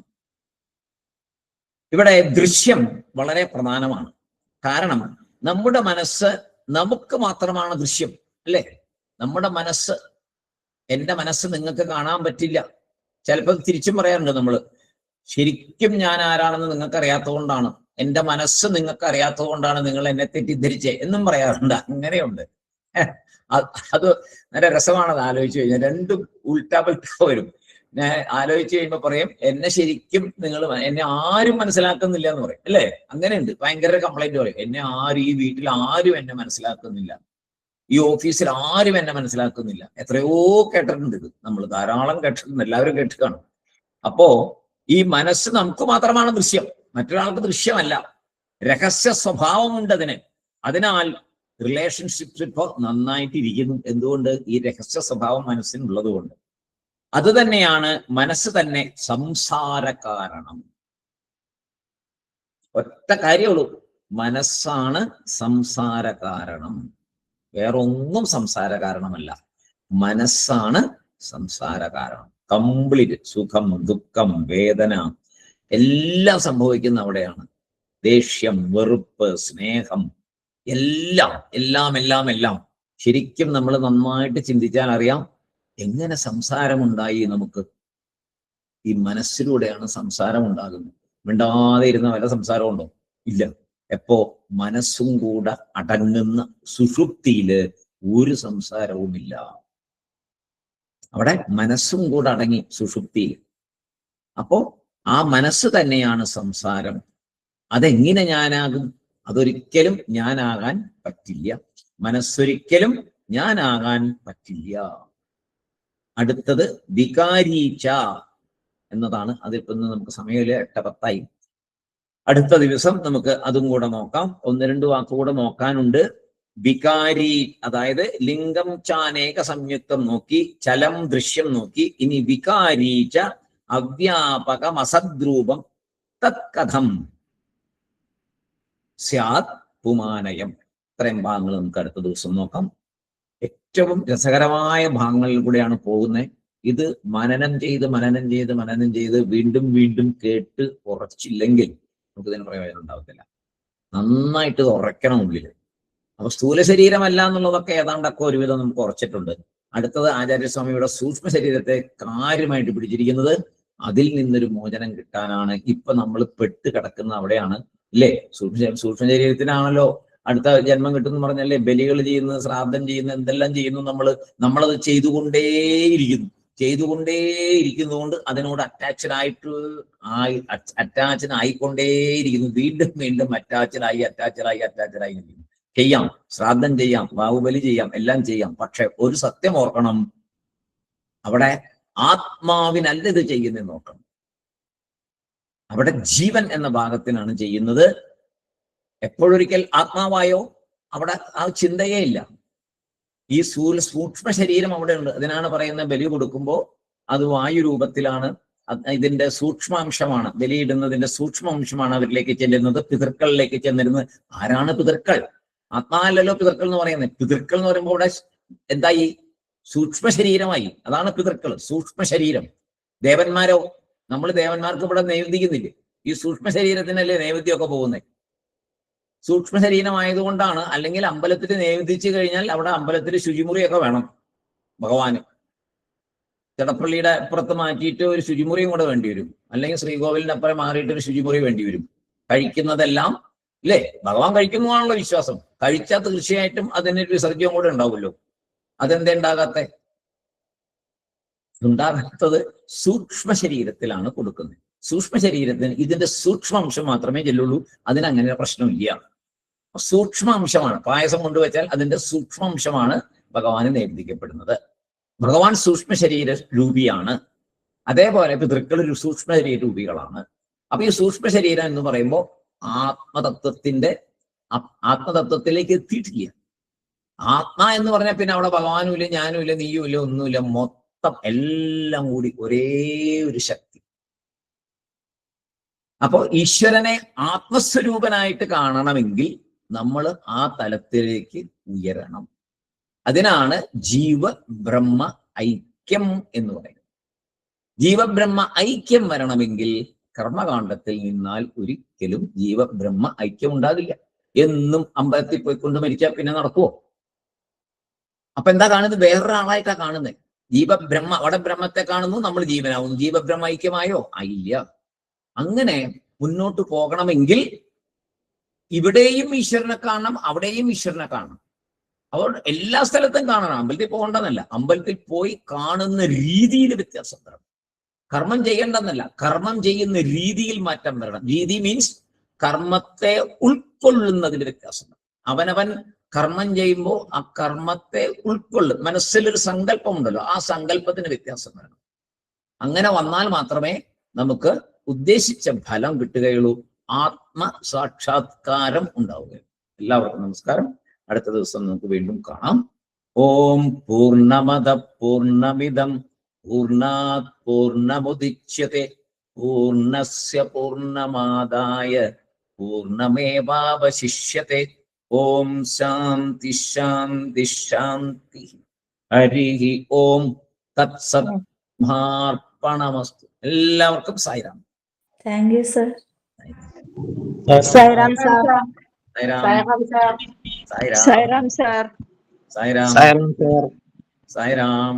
ഇവിടെ ദൃശ്യം വളരെ പ്രധാനമാണ്. കാരണം നമ്മുടെ മനസ്സ് നമുക്ക് മാത്രമാണ് ദൃശ്യം, അല്ലേ? നമ്മുടെ മനസ്സ്, എൻ്റെ മനസ്സ് നിങ്ങൾക്ക് കാണാൻ പറ്റില്ല. ചിലപ്പോൾ തിരിച്ചും പറയാറുണ്ട് നമ്മൾ, ശരിക്കും ഞാൻ ആരാണെന്ന് നിങ്ങൾക്ക് അറിയാത്തതുകൊണ്ടാണ്, എൻ്റെ മനസ്സ് നിങ്ങൾക്ക് അറിയാത്തത് കൊണ്ടാണ് നിങ്ങൾ എന്നെ തെറ്റിദ്ധരിച്ചേ എന്നും പറയാറുണ്ട്. അങ്ങനെയുണ്ട്. അത് നല്ല രസമാണത് ആലോചിച്ച് കഴിഞ്ഞാൽ. രണ്ടും ഉൾട്ടാ പുൽട്ടാ വരും. ഞാൻ ആലോചിച്ച് കഴിയുമ്പോൾ പറയും, എന്നെ ശരിക്കും എന്നെ ആരും മനസ്സിലാക്കുന്നില്ല എന്ന് പറയും, അല്ലേ? അങ്ങനെയുണ്ട്. ഭയങ്കര കംപ്ലൈന്റ് പറയും, എന്നെ ആരും, ഈ വീട്ടിൽ ആരും എന്നെ മനസ്സിലാക്കുന്നില്ല, ഈ ഓഫീസിൽ ആരും എന്നെ മനസ്സിലാക്കുന്നില്ല. എത്രയോ കേട്ടിട്ടുണ്ട് ഇത്, നമ്മൾ ധാരാളം കേട്ടിട്ടുണ്ട്, എല്ലാവരും കേട്ട് കാണും. അപ്പോ ഈ മനസ്സ് നമുക്ക് മാത്രമാണ് ദൃശ്യം, മറ്റൊരാൾക്ക് ദൃശ്യമല്ല. രഹസ്യ സ്വഭാവമുണ്ട് അതിന്. അതിനാൽ റിലേഷൻഷിപ്സ് ഇപ്പോൾ നന്നായിട്ടിരിക്കുന്നു. എന്തുകൊണ്ട്? ഈ രഹസ്യ സ്വഭാവം മനസ്സിനുള്ളത് കൊണ്ട്. അത് തന്നെയാണ് മനസ്സ് തന്നെ സംസാര കാരണം. ഒറ്റ കാര്യമുള്ളൂ, മനസ്സാണ് സംസാര കാരണം. വേറൊന്നും സംസാര കാരണമല്ല, മനസ്സാണ് സംസാര കാരണം. കംപ്ലീറ്റ് സുഖം, ദുഃഖം, വേദന എല്ലാം സംഭവിക്കുന്ന അവിടെയാണ്. ദേഷ്യം, വെറുപ്പ്, സ്നേഹം, എല്ലാം എല്ലാം എല്ലാം എല്ലാം. ശരിക്കും നമ്മൾ നന്നായിട്ട് ചിന്തിച്ചാൽ അറിയാം എങ്ങനെ സംസാരമുണ്ടായി നമുക്ക്. ഈ മനസ്സിലൂടെയാണ് സംസാരം ഉണ്ടാകുന്നത്. മിണ്ടാതെ ഇരുന്ന വല്ല സംസാരമുണ്ടോ? ഇല്ല. എപ്പോ? മനസ്സും കൂടെ അടങ്ങുന്ന സുഷുപ്തിയില് ഒരു സംസാരവുമില്ല. അവിടെ മനസ്സും കൂടെ അടങ്ങി സുഷുപ്തിയിൽ. അപ്പോ ആ മനസ്സ് തന്നെയാണ് സംസാരം. അതെങ്ങനെ ഞാനാകും? അതൊരിക്കലും ഞാനാകാൻ പറ്റില്ല. മനസ്സൊരിക്കലും ഞാനാകാൻ പറ്റില്ല. അടുത്തത് വികാരീച്ച എന്നതാണ്. അതിപ്പോ നമുക്ക് സമയമില്ല, 8:10. അടുത്ത ദിവസം നമുക്ക് അതും കൂടെ നോക്കാം. 1-2 വാക്കുകൂടെ നോക്കാനുണ്ട്. വികാരി, അതായത് ലിംഗം ചാനേക സംയുക്തം നോക്കി, ചലം ദൃശ്യം നോക്കി. ഇനി വികാരീച്ച അവ്യാപകം അസദ്രൂപം തത്കഥം സ്യാത് പുമാനയം. ഇത്രയും ഭാഗങ്ങൾ നമുക്ക് അടുത്ത ദിവസം നോക്കാം. ഏറ്റവും രസകരമായ ഭാഗങ്ങളിൽ കൂടെയാണ് പോകുന്നത്. ഇത് മനനം ചെയ്ത് വീണ്ടും കേട്ട് ഉറച്ചില്ലെങ്കിൽ നമുക്ക് ഇതിന് പ്രയോജനം ഉണ്ടാവത്തില്ല. നന്നായിട്ട് ഇത് ഉറയ്ക്കണം ഉള്ളിൽ. അപ്പൊ സ്ഥൂല ശരീരമല്ല എന്നുള്ളതൊക്കെ ഏതാണ്ടൊക്കെ ഒരുവിധം നമുക്ക് ഉറച്ചിട്ടുണ്ട്. അടുത്തത് ആചാര്യസ്വാമിയുടെ സൂക്ഷ്മ ശരീരത്തെ കാര്യമായിട്ട് പിടിച്ചിരിക്കുന്നത് അതിൽ നിന്നൊരു മോചനം കിട്ടാനാണ്. ഇപ്പൊ നമ്മൾ പെട്ട് കിടക്കുന്നത് അവിടെയാണ് അല്ലേ? സൂക്ഷ്മ ശരീരത്തിനാണല്ലോ അടുത്ത ജന്മം കിട്ടുമെന്ന് പറഞ്ഞല്ലേ ബലികൾ ചെയ്യുന്നത്, ശ്രാദ്ധം ചെയ്യുന്നത്, എന്തെല്ലാം ചെയ്യുന്നു നമ്മളത് ചെയ്തുകൊണ്ടേയിരിക്കുന്നതുകൊണ്ട് അതിനോട് അറ്റാച്ച്ഡ് ആയിക്കൊണ്ടേയിരിക്കുന്നു. വീണ്ടും അറ്റാച്ച്ഡായി ചെയ്യാം, ശ്രാദ്ധം ചെയ്യാം, ബാഹുബലി ചെയ്യാം, എല്ലാം ചെയ്യാം. പക്ഷെ ഒരു സത്യം ഓർക്കണം, അവിടെ ആത്മാവിനല്ല ഇത് ചെയ്യുന്നത് നോക്കണം. അവിടെ ജീവൻ എന്ന ഭാഗത്തിനാണ് ചെയ്യുന്നത്. എപ്പോഴൊരിക്കൽ ആത്മാവായോ അവിടെ ആ ചിന്തയേ ഇല്ല. ഈ സൂക്ഷ്മ ശരീരം അവിടെ ഉണ്ട്. അതിനാണ് പറയുന്നത് ബലി കൊടുക്കുമ്പോൾ അത് വായു രൂപത്തിലാണ്. ഇതിന്റെ സൂക്ഷ്മാംശമാണ്, ബലിയിടുന്നതിന്റെ സൂക്ഷ്മാംശമാണ് അവരിലേക്ക് ചെല്ലുന്നത്, പിതൃക്കളിലേക്ക് ചെന്നിരുന്നത്. ആരാണ് പിതൃക്കൾ? ആത്മാവല്ലല്ലോ പിതൃക്കൾ എന്ന് പറയുന്നത്. പിതൃക്കൾ എന്ന് പറയുമ്പോൾ ഇവിടെ എന്തായി? സൂക്ഷ്മ ശരീരമായി. അതാണ് പിതൃക്കൾ, സൂക്ഷ്മ ശരീരം. ദേവന്മാരോ? നമ്മൾ ദേവന്മാർക്ക് ഇവിടെ നൈവേദ്യിക്കുന്നില്ലേ? ഈ സൂക്ഷ്മ ശരീരത്തിനല്ലേ നൈവേദ്യമൊക്കെ പോകുന്നത്. സൂക്ഷ്മ ശരീരമായതുകൊണ്ടാണ്. അല്ലെങ്കിൽ അമ്പലത്തിൽ നൈവേദ്യിച്ചു കഴിഞ്ഞാൽ അവിടെ അമ്പലത്തിൽ ശുചിമുറിയൊക്കെ വേണം ഭഗവാന്. തിടപ്പള്ളിയുടെ അപ്പുറത്ത് മാറ്റിയിട്ട് ഒരു ശുചിമുറിയും കൂടെ വേണ്ടി വരും. അല്ലെങ്കിൽ ശ്രീകോവിലിന്റെ അപ്പുറം മാറിയിട്ട് ഒരു ശുചിമുറി വേണ്ടി വരും. കഴിക്കുന്നതെല്ലാം അല്ലേ ഭഗവാൻ കഴിക്കുന്നതാണല്ലോ വിശ്വാസം. കഴിച്ചാൽ തീർച്ചയായിട്ടും അതിനൊരു വിസർജ്യം കൂടെ ഉണ്ടാവുമല്ലോ. അതെന്താ ഉണ്ടാകാത്തത്? സൂക്ഷ്മ ശരീരത്തിലാണ് കൊടുക്കുന്നത്. സൂക്ഷ്മ ശരീരത്തിന് ഇതിന്റെ സൂക്ഷ്മാംശം മാത്രമേ ചെല്ലുള്ളൂ. അതിനങ്ങനെ പ്രശ്നമില്ല. സൂക്ഷ്മാംശമാണ്. പായസം കൊണ്ടുവച്ചാൽ അതിന്റെ സൂക്ഷ്മാംശമാണ് ഭഗവാന് നൈവേദ്യിക്കപ്പെടുന്നത്. ഭഗവാൻ സൂക്ഷ്മ ശരീര രൂപിയാണ്. അതേപോലെ പിതൃക്കൾ ഒരു സൂക്ഷ്മ ശരീര രൂപികളാണ്. അപ്പൊ ഈ സൂക്ഷ്മ ശരീരം എന്ന് പറയുമ്പോൾ ആത്മതത്വത്തിലേക്ക് എത്തിയിട്ടില്ല. ആത്മാ എന്ന് പറഞ്ഞാൽ പിന്നെ അവിടെ ഭഗവാനും ഇല്ല, ഞാനും ഇല്ല, നീയും ഇല്ല, ഒന്നുമില്ല. മൊത്തം എല്ലാം കൂടി ഒരേ ഒരു ശക്തി. അപ്പോ ഈശ്വരനെ ആത്മസ്വരൂപനായിട്ട് കാണണമെങ്കിൽ നമ്മൾ ആ തലത്തിലേക്ക് ഉയരണം. അതിനാണ് ജീവബ്രഹ്മ ഐക്യം എന്ന് പറയുന്നത്. ജീവബ്രഹ്മ ഐക്യം വരണമെങ്കിൽ കർമ്മകാണ്ഡത്തിൽ നിന്നാൽ ഒരിക്കലും ജീവബ്രഹ്മ ഐക്യം ഉണ്ടാകില്ല. എന്നും അമ്പലത്തിൽ പോയിക്കൊണ്ട് മരിച്ചാൽ പിന്നെ നടക്കുവോ? അപ്പൊ എന്താ കാണുന്നത്? വേറൊരാളായിട്ടാ കാണുന്നത്. അവിടെ ബ്രഹ്മത്തെ കാണുന്നു, നമ്മൾ ജീവനാവുന്നു. ജീവബ്രഹ്മ ഐക്യമായോ? ഇല്ല. അങ്ങനെ മുന്നോട്ട് പോകണമെങ്കിൽ ഇവിടെയും ഈശ്വരനെ കാണണം, അവിടെയും ഈശ്വരനെ കാണണം. അവർ എല്ലാ സ്ഥലത്തും കാണണം. അമ്പലത്തിൽ പോകണ്ടെന്നല്ല, അമ്പലത്തിൽ പോയി കാണുന്ന രീതിയിൽ വ്യത്യാസം വരണം. കർമ്മം ചെയ്യേണ്ടെന്നല്ല, കർമ്മം ചെയ്യുന്ന രീതിയിൽ മാറ്റം വരണം. രീതി മീൻസ് കർമ്മത്തെ ഉൾക്കൊള്ളുന്നതിൽ വ്യത്യാസം. അവനവൻ കർമ്മം ചെയ്യുമ്പോൾ ആ കർമ്മത്തെ ഉൾക്കൊള്ളും. മനസ്സിലൊരു സങ്കല്പം ഉണ്ടല്ലോ, ആ സങ്കല്പത്തിന് വ്യത്യാസം വരണം. അങ്ങനെ വന്നാൽ മാത്രമേ നമുക്ക് ഉദ്ദേശിച്ച ഫലം കിട്ടുകയുള്ളൂ, ആത്മസാക്ഷാത്കാരം ഉണ്ടാവുകയുള്ളൂ. എല്ലാവർക്കും നമസ്കാരം. അടുത്ത ദിവസം നമുക്ക് വീണ്ടും കാണാം. ഓം പൂർണ്ണമദ പൂർണ്ണമിദം പൂർണ്ണാത് പൂർണ്ണമുദിച്യത്തെ പൂർണ്ണസ്യ പൂർണ്ണമാദായ പൂർണ്ണമേവാവശിഷ്യത്തെ. ഓം ശാന്തി ശാന്തി ശാന്തി. ഹരി ഓം തത്സത്മാർപ്പണമസ്തു. എല്ലാവർക്കും Sai Ram. Thank you sir. Sai Ram sir. Sai Ram Sai Ram sir. Sai Ram Sai Ram sir. Sai Ram.